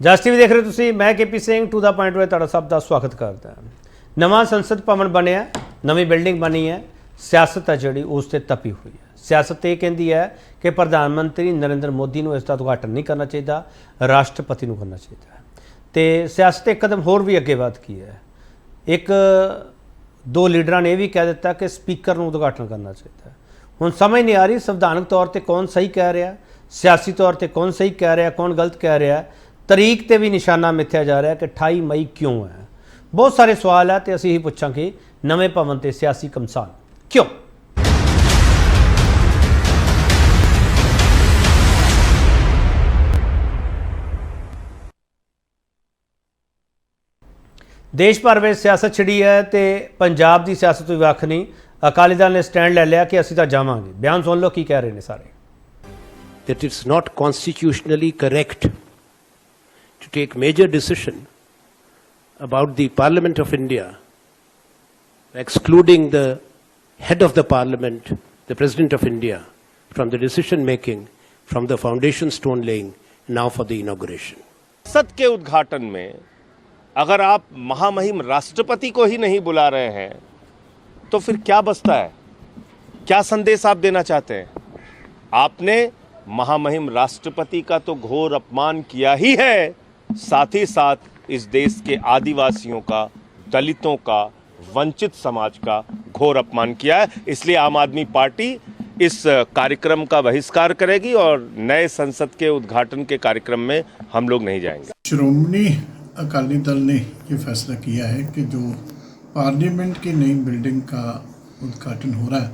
ਜਸ TV ਦੇਖ ਰਹੇ ਤੁਸੀਂ, मैं KP Singh to the point में तुहाडा सब का स्वागत करता। नवा संसद भवन बनया, नवी बिल्डिंग बनी है, सियासत है जिहड़ी उस ते तपी हुई है। सियासत ये कहती है कि प्रधानमंत्री नरेंद्र मोदी को इसका उद्घाटन नहीं करना चाहिए, राष्ट्रपति को करना चाहिए। तो सियासत एक कदम होर भी अगे वध गई है। एक दो लीडर ने यह भी कह दिता कि स्पीकर को उद्घाटन करना चाहिए। हुण समझ नहीं आ रही संविधानक तौर पर कौन सही कह रहा, सियासी तौर पर कौन सही कह रहा, कौन गलत कह रहा है। तरीक ते भी निशाना मिथ्या जा रहा है कि 28 मई क्यों है। बहुत सारे सवाल है तो असीं ही पूछांगे नवे भवन ते सियासी घमसान क्यों। देश भर में सियासत छिड़ी है तो पंजाब की सियासत कोई वख नहीं। अकाली दल ने स्टैंड ले लिया कि असीं तां जावांगे। बयान सुन लो की कह रहे हैं सारे। That it's not constitutionally correct to take major decision about the Parliament of India, excluding the head of the Parliament, the President of India, from the decision making, from the foundation stone laying, now for the inauguration. संसद के उद्घाटन में अगर आप महामहिम राष्ट्रपति को ही नहीं बुला रहे हैं तो फिर क्या बचता है? क्या संदेश आप देना चाहते हैं? आपने महामहिम राष्ट्रपति का तो घोर अपमान किया ही है, साथ ही साथ इस देश के आदिवासियों का, दलितों का, वंचित समाज का घोर अपमान किया है। इसलिए आम आदमी पार्टी इस कार्यक्रम का बहिष्कार करेगी और नए संसद के उद्घाटन के कार्यक्रम में हम लोग नहीं जाएंगे। श्रोमणी अकाली दल ने ये फैसला किया है कि जो पार्लियामेंट की नई बिल्डिंग का उद्घाटन हो रहा है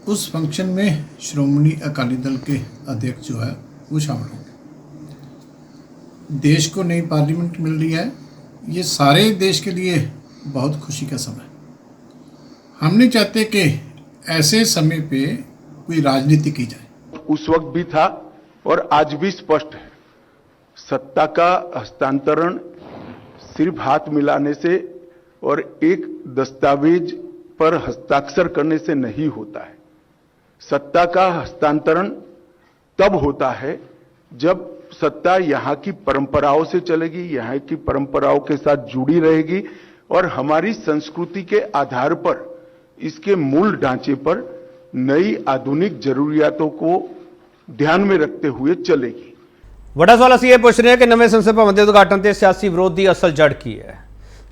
उस फंक्शन में श्रोमणी अकाली दल के अध्यक्ष जो है वो शामिल होंगे। देश को नई पार्लियामेंट मिल रही है, ये सारे देश के लिए बहुत खुशी का समय। हम नहीं चाहते कि ऐसे समय पे कोई राजनीति की जाए। उस वक्त भी था और आज भी स्पष्ट है, सत्ता का हस्तांतरण सिर्फ हाथ मिलाने से और एक दस्तावेज पर हस्ताक्षर करने से नहीं होता है। सत्ता का हस्तांतरण तब होता है जब सत्ता यहाँ की परंपराओं से चलेगी, यहाँ की परंपराओं के साथ जुड़ी रहेगी और हमारी संस्कृति के आधार पर इसके मूल ढांचे पर नई आधुनिक जरूरियातों को ध्यान में रखते हुए चलेगी। बड़ा सवाल असीं ये पूछ रहे हैं कि नवे संसद भवन के उद्घाटन से सियासी विरोध की असल जड़ की है।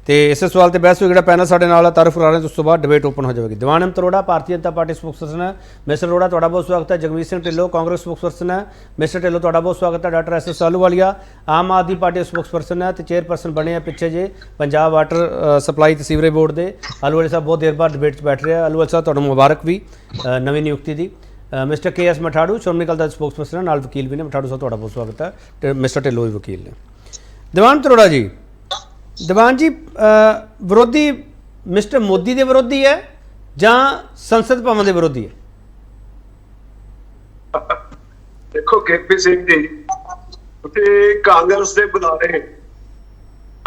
तो इस सवाल पर बहस जो पैनल साढ़े नाल तारुफ करा रहे हैं, उस तो बाद डिबेट ओपन हो जाएगी। दिवान अहमद अरोड़ा भारतीय जनता पार्टी स्पोक्सपर्सन है। मिस्टर अरोड़ा तुहाडा बहुत स्वागत है। जगमीत सिंह ढिल्लों कांग्रेस स्पोक्सपर्सन है। मिस्टर ढिल्लों तुहाडा बहुत स्वागत है। डॉक्टर SS आहलूवालिया आम आदमी पार्टी स्पोक्सपर्सन है तो चेयरपर्सन बने हैं पिछे जे पंजाब वाटर सप्लाई तो सीवरेज बोर्ड के। आहलूवालिया साहब बहुत देर बाद डिबेट बैठ रहे हैं। आहलूवालिया साहब तुहानूं मुबारक भी नवी नियुक्ति की। मिस्टर KS मठाड़ू श्रोमणी अकाली दल स्पोक्सपर्सन है, नाल वकील भी ने। मठाड़ू साहब तुहाडा बहुत स्वागत है। मिस्टर ढिल्लों भी वकील ने। दिवान अरोड़ा जी, दिवान जी विरोधी मिस्टर मोदी के विरोधी है ਜਾਂ संसद भवन के विरोधी है? देखो KP सिंह जी, ਤੁਸੀਂ ਕਾਂਗਰਸ ਦੇ ਬੁਲਾਰੇ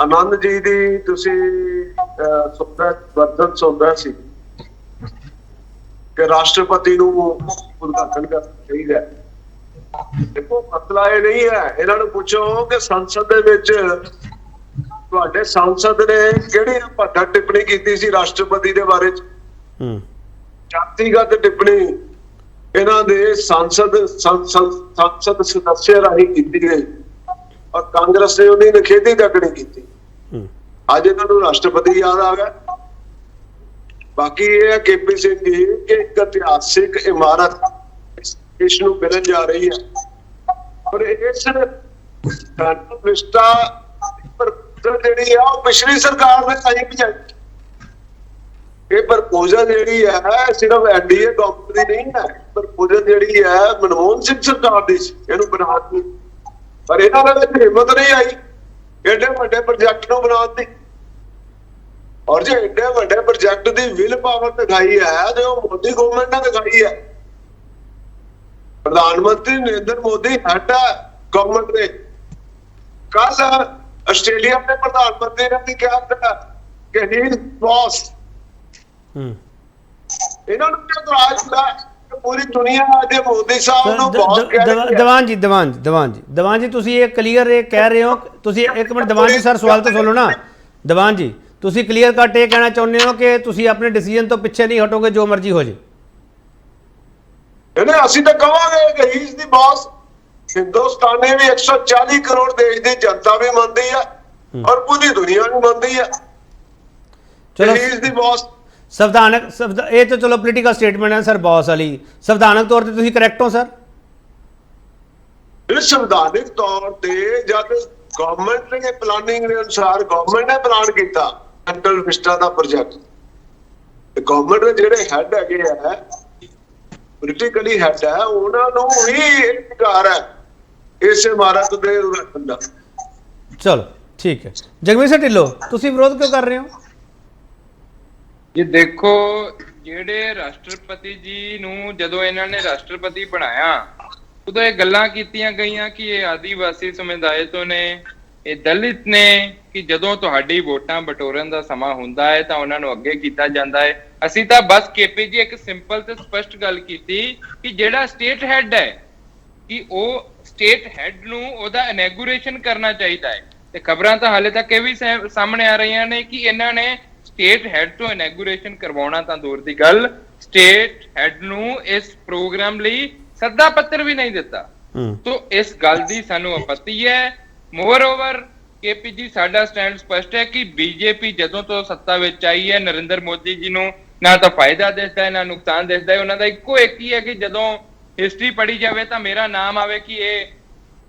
ਆਨੰਦ ਜੀ ਦੀ ਤੁਸੀਂ ਸੁਣਦਾ ਵਰਦਨ ਸੁਣਦਾ ਸੀ ਕਿ ਰਾਸ਼ਟਰਪਤੀ ਨੂੰ ਉਦਘਾਟਨ ਕਰਨਾ ਚਾਹੀਦਾ ਹੈ। ਦੇਖੋ ਮਸਲਾ ਇਹ ਨਹੀਂ ਹੈ, ਇਹਨਾਂ ਨੂੰ ਪੁੱਛੋ ਕਿ ਸੰਸਦ ਦੇ ਵਿੱਚ ਤੁਹਾਡੇ ਸੰਸਦ ਨੇ ਕਿਹੜੀ ਭੱਦਾ ਟਿੱਪਣੀ ਕੀਤੀ ਸੀ ਰਾਸ਼ਟਰਪਤੀ ਦੇ ਬਾਰੇ ਚ। ਜਾਤੀਗਤ ਟਿੱਪਣੀ ਇਹਨਾਂ ਦੇ ਸੰਸਦ ਸਦੱਸਿਆ ਰਾਹੀਂ ਕੀਤੀ ਗਈ ਔਰ ਕਾਂਗਰਸ ਨੇ ਉਹਦੀ ਨਿਖੇਧੀ ਤੱਕ ਨਹੀਂ ਕੀਤੀ। ਅੱਜ ਇਹਨਾਂ ਨੂੰ ਰਾਸ਼ਟਰਪਤੀ ਯਾਦ ਆ ਗਿਆ। ਬਾਕੀ ਇਹ ਹੈ KP ਸਿੰਘ ਜੀ ਕਿ ਇੱਕ ਇਤਿਹਾਸਿਕ ਇਮਾਰਤ ਇਸ ਨੂੰ ਮਿਲਣ ਜਾ ਰਹੀ ਹੈ ਔਰ ਇਸ ਵਿਸਟਾ ਜਿਹੜੀ ਆ ਉਹ ਪਿਛਲੀ ਸਰਕਾਰ ਨੇ ਆਈ ਵੀ ਇਹ ਪ੍ਰਪੋਜ਼ਲ ਜਿਹੜੀ ਹੈ ਸਿਰਫ NDA ਗਵਰਨਮੈਂਟ ਦੀ ਨਹੀਂ ਹੈ। ਪ੍ਰਪੋਜ਼ਲ ਜਿਹੜੀ ਹੈ ਮਨਮੋਹਨ ਸਿੰਘ ਸਰਕਾਰ ਦੀ ਸੀ ਇਹਨੂੰ ਬਣਾਉਣ ਦੀ, ਪਰ ਇਹਨਾਂ ਦੇ ਹਿੰਮਤ ਨਹੀਂ ਆਈ ਏਡੇ ਵੱਡੇ ਪ੍ਰੋਜੈਕਟ ਨੂੰ ਬਣਾਉਣ ਦੀ। ਔਰ ਜੇ ਏਡੇ ਵੱਡੇ ਪ੍ਰੋਜੈਕਟ ਦੀ ਵਿਲ ਪਾਵਰ ਦਿਖਾਈ ਹੈ ਤੇ ਉਹ ਮੋਦੀ ਗਵਰਨਮੈਂਟ ਨੇ ਦਿਖਾਈ ਹੈ। ਪ੍ਰਧਾਨ ਮੰਤਰੀ ਨਰਿੰਦਰ ਮੋਦੀ ਹੈਡ ਹੈ ਗਵਰਨਮੈਂਟ ਦੇ। ਕੱਲ ਆਸਟ੍ਰੇਲੀਆ ਦੇ ਪ੍ਰਧਾਨ ਮੰਤਰੀ ਨੇ ਵੀ ਕਿਹਾ ਕਿ ਹੀ ਬੌਸ ਇਹਨਾਂ ਨੂੰ ਕਿਉਂ ਇਤਰਾਜ਼ ਹੁੰਦਾ ਪੂਰੀ ਦੁਨੀਆ ਅੱਜ ਮੋਦੀ ਸਾਹਿਬ ਨੂੰ ਬਹੁਤ ਕਹਿ ਰਹੀ ਹੈ। ਦੀਵਾਨ ਜੀ ਤੁਸੀਂ ਇਹ ਕਲੀਅਰ ਇਹ ਕਹਿ ਰਹੇ ਹੋ, ਤੁਸੀਂ ਇੱਕ ਮਿੰਟ ਦੀਵਾਨ ਜੀ ਸਰ ਸਵਾਲ ਤਾਂ ਸੁਣ ਲਓ ਨਾ। ਦੀਵਾਨ ਜੀ ਤੁਸੀਂ ਕਲੀਅਰ ਕੱਟ ਇਹ ਕਹਿਣਾ ਚਾਹੁੰਦੇ ਹੋ ਕਿ ਤੁਸੀਂ ਆਪਣੇ ਡਿਸੀਜਨ ਤੋਂ ਪਿੱਛੇ ਨਹੀਂ ਹਟੋਗੇ, ਜੋ ਮਰਜ਼ੀ ਹੋ ਜੇ? ਨਹੀਂ, ਅਸੀਂ ਤਾਂ ਕਹਾਂਗੇ ਕਿ ਹੀ ਇਜ਼ ਦੀ ਬਾਸ। ਹਿੰਦੁਸਤਾਨ ਨੇ ਵੀ 140 ਕਰੋੜ ਦੇਸ਼ ਦੀ ਜਨਤਾ ਵੀ ਮੰਨਦੀ ਆ ਔਰ ਪੂਰੀ ਦੁਨੀਆ ਵੀ ਮੰਨਦੀ ਆ। ਚਲੋ ਹੀ ਇਜ਼ ਦੀ ਬਾਸ। ਸੰਵਿਧਾਨਕ ਇਹ ਤਾਂ ਚਲੋ ਪੋਲੀਟੀਕਲ ਸਟੇਟਮੈਂਟ ਹੈ ਸਰ ਬੌਸ ਵਾਲੀ। ਸੰਵਿਧਾਨਕ ਤੌਰ ਤੇ ਤੁਸੀਂ ਕਰੈਕਟ ਹੋ ਸਰ? ਸੰਵਿਧਾਨਿਕ ਤੌਰ ਤੇ ਜਦ ਗਵਰਨਮੈਂਟ ਨੇ ਪਲਾਨਿੰਗ ਦੇ ਅਨੁਸਾਰ ਗਵਰਨਮੈਂਟ ਨੇ ਪਲਾਨ ਕੀਤਾ ਸੈਂਟਰਲ ਵਿਸਟਾ ਦਾ ਪ੍ਰੋਜੈਕਟ, ਗਵਰਨਮੈਂਟ ਦੇ ਜਿਹੜੇ ਹੈਡ ਹੈਗੇ ਆ ਪੋਲੀਟੀਕਲੀ ਹੈਡ ਹੈ, ਉਹਨਾਂ ਨੂੰ ਹੀ ਅਧਿਕਾਰ ਹੈ ਇਸ ਇਮਾਰਤ ਦੇ ਰੱਖਣ ਦਾ। ਚਲੋ ਠੀਕ ਹੈ। ਜਗਮੀਤ ਸਿੰਘ ਢਿੱਲੋਂ ਤੁਸੀਂ ਵਿਰੋਧ ਕਿਉਂ ਕਰ ਰਹੇ ਹੋ? ਜੀ ਦੇਖੋ, ਜਿਹੜੇ ਰਾਸ਼ਟਰਪਤੀ ਜੀ ਨੂੰ ਜਦੋਂ ਇਹਨਾਂ ਨੇ ਰਾਸ਼ਟਰਪਤੀ ਬਣਾਇਆ ਉਦੋਂ ਇਹ ਗੱਲਾਂ ਕੀਤੀਆਂ ਗਈਆਂ ਕਿ ਇਹ ਆਦੀਵਾਸੀ ਸਮੁਦਾਇ ਤੋਂ ਨੇ, ਇਹ ਦਲਿਤ ਨੇ, ਕਿ ਜਦੋਂ ਤੁਹਾਡੀ ਵੋਟਾਂ ਬਟੋਰਨ ਦਾ ਸਮਾਂ ਹੁੰਦਾ ਹੈ ਤਾਂ ਉਹਨਾਂ ਨੂੰ ਅੱਗੇ ਕੀਤਾ ਜਾਂਦਾ ਹੈ। ਅਸੀਂ ਤਾਂ ਬਸ ਕੇਪੀ ਜੀ ਇੱਕ ਸਿੰਪਲ ਤੇ ਸਪਸ਼ਟ ਗੱਲ ਕੀਤੀ ਕਿ ਜਿਹੜਾ ਸਟੇਟ ਹੈਡ ਹੈ ਕਿ ਉਹ ਸਟੇਟ ਹੈਡ ਨੂੰ ਉਹਦਾ ਇਨੈਗੂਰੇਸ਼ਨ ਕਰਨਾ ਚਾਹੀਦਾ ਹੈ। ਤੇ ਖਬਰਾਂ ਤਾਂ ਹਾਲੇ ਤੱਕ ਇਹ ਵੀ ਸਾਹਮਣੇ ਆ ਰਹੀਆਂ ਨੇ ਕਿ ਇਹਨਾਂ ਨੇ ਸਟੇਟ ਹੈਡ ਤੋਂ ਇਨੈਗੂਰੇਸ਼ਨ ਕਰਵਾਉਣਾ ਤਾਂ ਦੂਰ ਦੀ ਗੱਲ, ਸਟੇਟ ਹੈਡ ਨੂੰ ਇਸ ਪ੍ਰੋਗਰਾਮ ਲਈ ਸੱਦਾ ਪੱਤਰ ਵੀ ਨਹੀਂ ਦਿੱਤਾ। ਤੋ ਇਸ ਗੱਲ ਦੀ ਸਾਨੂੰ ਆਪੱਤੀ ਹੈ। ਮੋਰ ਓਵਰ ਕੇਪੀ ਜੀ ਸਾਡਾ ਸਟੈਂਡ ਸਪਸ਼ਟ ਹੈ ਕਿ ਬੀਜੇਪੀ ਜਦੋਂ ਤੋਂ ਸੱਤਾ ਵਿੱਚ ਆਈ ਹੈ ਨਰਿੰਦਰ ਮੋਦੀ ਜੀ ਨੂੰ ਨਾ ਤਾਂ ਫਾਇਦਾ ਦਿਸਦਾ ਹੈ ਨਾ ਨੁਕਸਾਨ ਦਿਸਦਾ ਹੈ। ਉਹਨਾਂ ਦਾ ਇੱਕੋ ਇੱਕ ਹੀ ਹੈ ਕਿ ਜਦੋਂ ਹਿਸਟਰੀ ਪੜ੍ਹੀ ਜਾਵੇ ਤਾਂ ਮੇਰਾ ਨਾਮ ਆਵੇ ਕਿ ਇਹ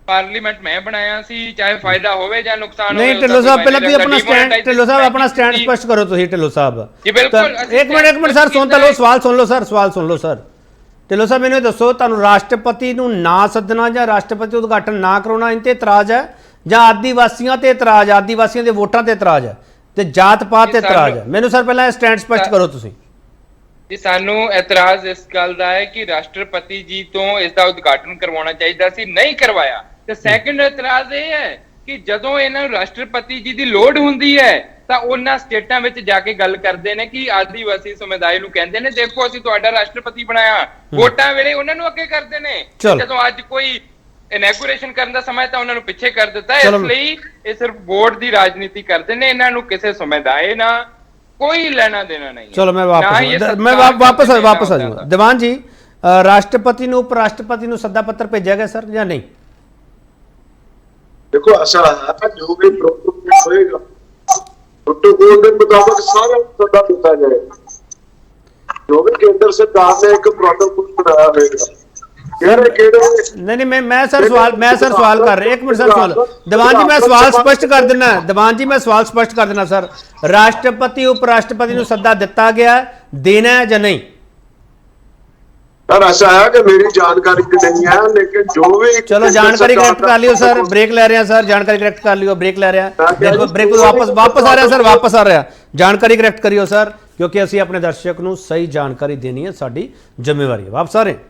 ਪਾਰਲੀਮੈਂਟ ਮੈਂ ਬਣਾਇਆ ਸੀ, ਚਾਹੇ ਫਾਇਦਾ ਹੋਵੇ ਜਾਂ ਨੁਕਸਾਨ ਹੋਵੇ। ਨਹੀਂ ਢਿੱਲੋਂ ਸਾਹਿਬ ਪਹਿਲਾਂ ਤੁਸੀਂ ਆਪਣਾ ਸਟੈਂਡ, ਢਿੱਲੋਂ ਸਾਹਿਬ ਆਪਣਾ ਸਟੈਂਡ ਸਪਸ਼ਟ ਕਰੋ ਤੁਸੀਂ। ਢਿੱਲੋਂ ਸਾਹਿਬ ਜੀ ਬਿਲਕੁਲ। ਇੱਕ ਮਿੰਟ ਸਰ ਸੁਣ ਤਾਂ ਲਓ, ਸਵਾਲ ਸੁਣ ਲਓ ਸਰ, ਸਵਾਲ ਸੁਣ ਲਓ ਸਰ। ਢਿੱਲੋਂ ਸਾਹਿਬ ਮੈਨੂੰ ਇਹ ਦੱਸੋ, ਤੁਹਾਨੂੰ ਰਾਸ਼ਟਰਪਤੀ ਨੂੰ ਨਾ ਸੱਦਣਾ ਜਾਂ ਰਾਸ਼ਟਰਪਤੀ ਉਦਘਾਟਨ ਨਾ ਕਰਾਉਣਾ ਇਹ ਤੇ ਇਤਰਾਜ਼ ਹੈ ਜਾਂ ਆਦੀਵਾਸੀਆਂ ਤੇ ਇਤਰਾਜ਼, ਆਦੀਵਾਸੀਆਂ ਦੇ ਵੋਟਾਂ ਤੇ ਇਤਰਾਜ਼ ਹੈ ਤੇ ਜਾਤ ਪਾਤ ਤੇ ਇਤਰਾਜ਼ ਹੈ? ਮੈਨੂੰ ਸਰ ਪਹਿਲਾਂ ਇਹ ਸਟੈਂਡ ਸਪਸ਼ਟ ਕਰੋ ਤੁਸੀਂ। ਜੀ ਸਾਨੂੰ ਇਤਰਾਜ਼ ਇਸ ਗੱਲ ਦਾ ਹੈ ਕਿ ਰਾਸ਼ਟਰਪਤੀ ਜੀ ਤੋਂ ਇਸ ਦਾ ਉਦਘਾਟਨ ਕਰਵਾਉਣਾ ਚਾਹੀਦਾ ਸੀ, ਨਹੀਂ ਕਰਵਾਇਆ। ਤੇ ਸੈਕੰਡ ਇਤਰਾਜ਼ ਇਹ ਹੈ ਕਿ ਜਦੋਂ ਇਹਨਾਂ ਨੂੰ ਰਾਸ਼ਟਰਪਤੀ ਜੀ ਦੀ ਲੋੜ ਹੁੰਦੀ ਹੈ ਤਾਂ ਉਹਨਾਂ ਸਟੇਟਾਂ ਵਿੱਚ ਜਾ ਕੇ ਗੱਲ ਕਰਦੇ ਨੇ ਕਿ ਆਦੀਵਾਸੀ ਸਮੁਦਾਇ ਨੂੰ ਕਹਿੰਦੇ ਨੇ ਦੇਖੋ ਅਸੀਂ ਤੁਹਾਡਾ ਰਾਸ਼ਟਰਪਤੀ ਬਣਾਇਆ, ਵੋਟਾਂ ਵੇਲੇ ਉਹਨਾਂ ਨੂੰ ਅੱਗੇ ਕਰਦੇ ਨੇ। ਜਦੋਂ ਅੱਜ ਕੋਈ ਇਨੈਗੂਰੇਸ਼ਨ ਕਰਨ ਦਾ ਸਮਾਂ ਤਾਂ ਉਹਨਾਂ ਨੂੰ ਪਿੱਛੇ ਕਰ ਦਿੱਤਾ। ਇਸ ਲਈ ਇਹ ਸਿਰਫ ਵੋਟ ਦੀ ਰਾਜਨੀਤੀ ਕਰਦੇ ਨੇ, ਇਹਨਾਂ ਨੂੰ ਕਿਸੇ ਸਮੁਦਾਇ ਨਾਲ ਕੋਈ ਲੈਣਾ ਦੇਣਾ ਨਹੀਂ। ਚਲੋ ਮੈਂ ਵਾਪਸ ਆ ਜਾਊਂਗਾ। ਦੀਵਾਨ ਜੀ ਰਾਸ਼ਟਰਪਤੀ ਨੂੰ ਉਪ ਰਾਸ਼ਟਰਪਤੀ ਨੂੰ ਸੱਦਾ ਪੱਤਰ ਭੇਜਿਆ ਗਿਆ ਸਰ ਜਾਂ ਨਹੀਂ? ਦੇਖੋ ਐਸਾ ਹੈ ਜੋ ਵੀ ਪ੍ਰੋਟੋਕੋਲ ਹੋਏਗਾ ਪ੍ਰੋਟੋਕੋਲ ਦੇ ਮੁਤਾਬਕ ਸਾਰਾ ਸੱਦਾ ਦਿੱਤਾ ਜਾਏਗਾ। ਜੋ ਵੀ ਕੇਂਦਰ ਸਰਕਾਰ ਨੇ ਇੱਕ ਪ੍ਰੋਟੋਕੋਲ ਬਣਾਇਆ ਹੋਏਗਾ। ਨਹੀਂ ਮੈਂ ਸਰ ਸਵਾਲ ਕਰ ਰਿਹਾ। ਇੱਕ ਮਿੰਟ ਸਰ ਸਵਾਲ ਦੀਵਾਨ ਜੀ ਮੈਂ ਸਵਾਲ ਸਪਸ਼ਟ ਕਰ ਦਿੰਦਾ। ਦੀਵਾਨ ਜੀ ਮੈਂ ਸਵਾਲ ਸਪਸ਼ਟ ਕਰ ਦਿੰਦਾ ਸਰ, ਰਾਸ਼ਟਰਪਤੀ ਉਪ ਰਾਸ਼ਟਰਪਤੀ ਨੂੰ ਸੱਦਾ ਦਿੱਤਾ ਗਿਆ, ਦੇਣਾ ਹੈ ਜਾਂ ਨਹੀਂ? सर ऐसा है कि मेरी जानकारी नहीं है, लेकिन जो भी चलो जानकारी करेक्ट कर लियो सर, ब्रेक ले रहे हैं सर, जानकारी करेक्ट कर लियो, ब्रेक ले रहे हैं, ब्रेक वापस आ रहा है सर, वापस आ रहा है, जानकारी करेक्ट करियो सर, क्योंकि असी अपने दर्शक को सही जानकारी देनी है, साडी जिम्मेवारी है। वापस आ रहे हैं।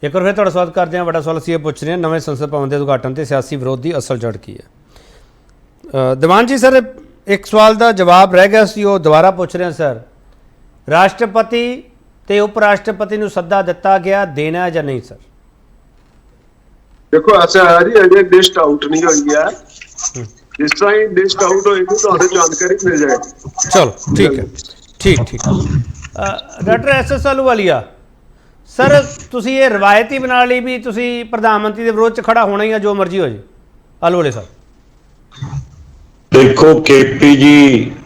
एक बार फिर तुहाडा स्वागत करते हैं। बड़ा सवाल असीं पुछ रहे हैं, नवे संसद भवन के उद्घाटन से सियासी विरोध की असल जड़ की है? दीवान जी सर एक सवाल का जवाब रह गया सी, वो दोबारा पूछ रहे हैं सर, राष्ट्रपति ते उप राष्ट्रपति नूं सद्दा दिता गया, देना है या नहीं सर? देखो ऐसा है जी, अजे लिस्ट आउट नहीं हुई है, जिस तरह ही लिस्ट आउट होगी तो जानकारी मिल जाएगी। चलो ठीक है, ठीक डॉक्टर SS अहलूवालिया सर, तुसी ये रवायती बना ली भी तुसी प्रधानमंत्री के विरोध च खड़ा होना ही है, जो मर्जी हो जाए? अहलूवालिया साहब देखो, KP जी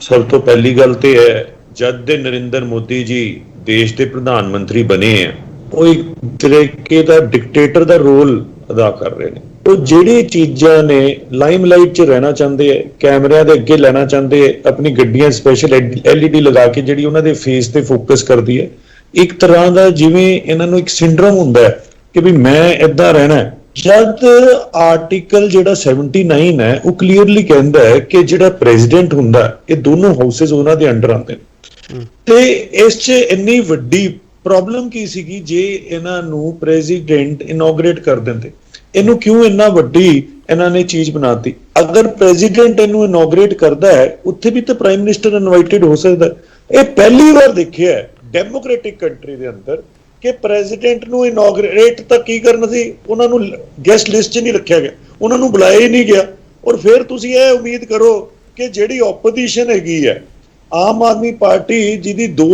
सब तो पहली गल तो है, जब दे नरेंद्र मोदी जी देश के प्रधानमंत्री बने हैं, वो एक तरीके का डिक्टेटर का रोल अदा कर रहे हैं। तो ਜਿਹੜੀ ਚੀਜ਼ਾਂ ਨੇ ਲਾਈਮਲਾਈਟ 'ਚ ਰਹਿਣਾ ਚਾਹੁੰਦੇ ਹੈ, ਕੈਮਰਿਆਂ ਦੇ ਅੱਗੇ ਲੈਣਾ ਚਾਹੁੰਦੇ ਹੈ, ਆਪਣੀ ਗੱਡੀਆਂ ਸਪੈਸ਼ਲ LED ਲਗਾ ਕੇ ਜਿਹੜੀ ਉਹਨਾਂ ਦੇ ਫੇਸ ਤੇ ਫੋਕਸ ਕਰਦੀ ਹੈ, ਇੱਕ ਤਰ੍ਹਾਂ ਦਾ ਜਿਵੇਂ ਇਹਨਾਂ ਨੂੰ ਇੱਕ ਸਿੰਡਰੋਮ ਹੁੰਦਾ ਹੈ ਕਿ ਵੀ ਮੈਂ ਇੱਦਾਂ ਰਹਿਣਾ। ਜਦ ਆਰਟੀਕਲ ਜਿਹੜਾ 79 ਹੈ ਉਹ ਕਲੀਅਰਲੀ ਕਹਿੰਦਾ ਹੈ ਕਿ ਜਿਹੜਾ ਪ੍ਰੈਜ਼ੀਡੈਂਟ ਹੁੰਦਾ ਇਹ ਦੋਨੋਂ ਹਾਊਸਸ ਉਹਨਾਂ ਦੇ ਅੰਡਰ ਆਉਂਦੇ ਨੇ, ਤੇ ਇਸ 'ਚ ਇੰਨੀ ਵੱਡੀ ਪ੍ਰੋਬਲਮ ਕੀ ਸੀਗੀ ਜੇ ਇਹਨਾਂ ਨੂੰ ਪ੍ਰੈਜ਼ੀਡੈਂਟ ਇਨੋਗਰੇਟ ਕਰ ਦਿੰਦੇ? ਇਹਨੂੰ ਕਿਉਂ ਇੰਨਾ ਵੱਡੀ ਇਹਨਾਂ ਨੇ ਚੀਜ਼ ਬਣਾਤੀ। ਅਗਰ ਪ੍ਰੈਜ਼ੀਡੈਂਟ ਇਹਨੂੰ ਇਨੋਗਰੇਟ ਕਰਦਾ ਹੈ, ਉੱਥੇ ਵੀ ਤਾਂ ਪ੍ਰਾਈਮ ਮਿਨਿਸਟਰ ਇਨਵਾਈਟਡ ਹੋ ਸਕਦਾ। ਇਹ ਪਹਿਲੀ ਵਾਰ ਦੇਖਿਆ ਹੈ ਡੈਮੋਕ੍ਰੈਟਿਕ ਕੰਟਰੀ ਦੇ ਅੰਦਰ ਕਿ ਪ੍ਰੈਜ਼ੀਡੈਂਟ ਨੂੰ ਇਨੋਗਰੇਟ ਤਾਂ ਕੀ ਕਰਨਾ ਸੀ, ਉਹਨਾਂ ਨੂੰ ਗੈਸਟ ਲਿਸਟ 'ਚ ਨਹੀਂ ਰੱਖਿਆ ਗਿਆ, ਉਹਨਾਂ ਨੂੰ ਬੁਲਾਇਆ ਹੀ ਨਹੀਂ ਗਿਆ। ਔਰ ਫਿਰ ਤੁਸੀਂ ਇਹ ਉਮੀਦ ਕਰੋ ਕਿ ਜਿਹੜੀ ਆਪੋਜੀਸ਼ਨ ਹੈਗੀ ਹੈ, ਆਮ ਆਦਮੀ ਪਾਰਟੀ ਜਿਹਦੀ 2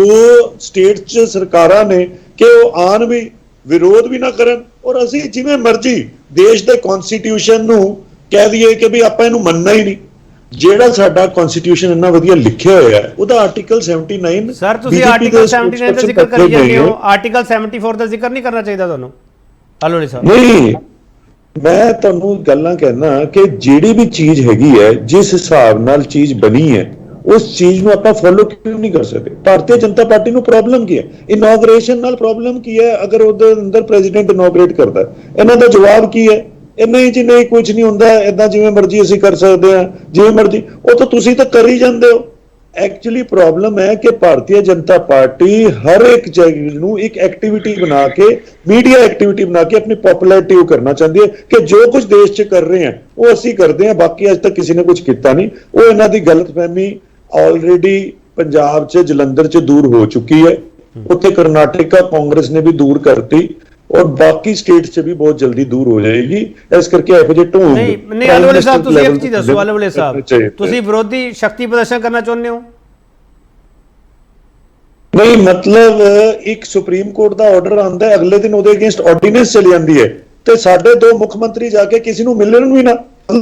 ਸਟੇਟ 'ਚ ਸਰਕਾਰਾਂ ਨੇ, ਕਿ ਉਹ ਆਣ ਵੀ ਵਿਰੋਧ ਵੀ ਨਾ ਕਰਨ ਔਰ ਅਸੀਂ ਜਿਵੇਂ ਮਰਜ਼ੀ ਦੇਸ਼ ਦੇ ਕਨਸਟੀਟਿਊਸ਼ਨ ਨੂੰ ਕਹਿ ਦਈਏ ਕਿ ਵੀ ਆਪਾਂ ਇਹਨੂੰ ਮੰਨਣਾ ਹੀ ਨਹੀਂ। ਜਿਹੜਾ ਸਾਡਾ ਕਨਸਟੀਟਿਊਸ਼ਨ ਇੰਨਾ ਵਧੀਆ ਲਿਖਿਆ ਹੋਇਆ ਹੈ, ਉਹਦਾ ਆਰਟੀਕਲ 79 ਸਰ ਤੁਸੀਂ ਆਰਟੀਕਲ 79 ਦਾ ਜ਼ਿਕਰ ਕਰੀ ਜਾਂਦੇ ਹੋ, ਆਰਟੀਕਲ 74 ਦਾ ਜ਼ਿਕਰ ਨਹੀਂ ਕਰਨਾ ਚਾਹੀਦਾ ਤੁਹਾਨੂੰ? ਅਲੋੜੇ ਸਾਹਿਬ ਨਹੀਂ, ਮੈਂ ਤੁਹਾਨੂੰ ਗੱਲਾਂ ਕਹਿਣਾ ਕਿ ਜਿਹੜੀ ਵੀ ਚੀਜ਼ ਹੈਗੀ ਹੈ, ਜਿਸ ਹਿਸਾਬ ਨਾਲ ਚੀਜ਼ ਬਣੀ ਹੈ, ਉਸ ਚੀਜ਼ ਨੂੰ ਆਪਾਂ ਫੋਲੋ ਕਿਉਂ ਨਹੀਂ ਕਰ ਸਕਦੇ? ਭਾਰਤੀ ਜਨਤਾ ਪਾਰਟੀ ਨੂੰ ਪ੍ਰੋਬਲਮ ਕੀ ਹੈ? ਇਨੋਗ੍ਰੇਸ਼ਨ ਨਾਲ ਪ੍ਰੋਬਲਮ ਕੀ ਹੈ? ਅਗਰ ਉਹਦੇ ਅੰਦਰ ਪ੍ਰੈਜ਼ੀਡੈਂਟ ਇਨੋਗਰੇਟ ਕਰਦਾ, ਇਹਨਾਂ ਦਾ ਜਵਾਬ ਕੀ ਹੈ? ਨਹੀਂ ਜੀ ਨਹੀਂ, ਕੁਝ ਨਹੀਂ ਹੁੰਦਾ, ਏਦਾਂ ਜਿਵੇਂ ਮਰਜ਼ੀ ਅਸੀਂ ਕਰ ਸਕਦੇ ਹਾਂ, ਜਿਵੇਂ ਮਰਜ਼ੀ। ਉਹ ਤਾਂ ਤੁਸੀਂ ਤਾਂ ਕਰ ਹੀ ਜਾਂਦੇ ਹੋ। ਐਕਚੁਅਲੀ ਪ੍ਰੋਬਲਮ ਹੈ ਕਿ ਭਾਰਤੀ ਜਨਤਾ ਪਾਰਟੀ ਹਰ ਇੱਕ ਚੀਜ਼ ਨੂੰ ਇੱਕ ਐਕਟੀਵਿਟੀ ਬਣਾ ਕੇ, ਮੀਡੀਆ ਐਕਟੀਵਿਟੀ ਬਣਾ ਕੇ ਆਪਣੀ ਪਪੂਲੈਰਿਟੀ ਉਹ ਕਰਨਾ ਚਾਹੁੰਦੀ ਹੈ ਕਿ ਜੋ ਕੁਝ ਦੇਸ਼ 'ਚ ਕਰ ਰਹੇ ਹਾਂ ਉਹ ਅਸੀਂ ਕਰਦੇ ਹਾਂ, ਬਾਕੀ ਅੱਜ ਤੱਕ ਕਿਸੇ ਨੇ ਕੁਝ ਕੀਤਾ ਨਹੀਂ। ਉਹ ਇਹਨਾਂ ਦੀ ਗਲਤਫਹਿਮੀ ਆਲਰੇਡੀ ਪੰਜਾਬ 'ਚ, ਜਲੰਧਰ 'ਚ ਦੂਰ ਹੋ ਚੁੱਕੀ ਹੈ। ਉੱਥੇ ਕਰਨਾਟਕਾ ਕਾਂਗਰਸ ਨੇ ਵੀ ਦੂਰ ਕਰਤੀ ਔਰ ਬਾਕੀ ਸਟੇਟਸ 'ਚ ਵੀ ਬਹੁਤ ਜਲਦੀ ਦੂਰ ਹੋ ਜਾਏਗੀ। ਇਸ ਕਰਕੇ ਇਹੋ ਜਿਹੇ ਢੋਂਗ ਨਹੀਂ ਅਲੋੜੇ ਸਾਹਿਬ, ਤੁਸੀਂ ਇੱਕ ਚੀਜ਼ ਦੱਸੋ ਅਲੋੜੇ ਸਾਹਿਬ, ਤੁਸੀਂ ਵਿਰੋਧੀ ਸ਼ਕਤੀ ਪ੍ਰਦਰਸ਼ਨ ਕਰਨਾ ਚਾਹੁੰਦੇ ਹੋ? ਨਹੀਂ, ਮਤਲਬ ਇੱਕ ਸੁਪਰੀਮ ਕੋਰਟ ਦਾ ਆਰਡਰ ਆਉਂਦਾ ਹੈ, ਅਗਲੇ ਦਿਨ ਉਹਦੇ ਅਗੇਂਸਟ ਆਰਡੀਨੈਂਸ ਚਲੀ ਜਾਂਦੀ ਹੈ ਤੇ ਸਾਡੇ 2 ਮੁੱਖ ਮੰਤਰੀ ਜਾ ਕੇ ਕਿਸੇ ਨੂੰ ਮਿਲਣ ਵੀ ਨਾ।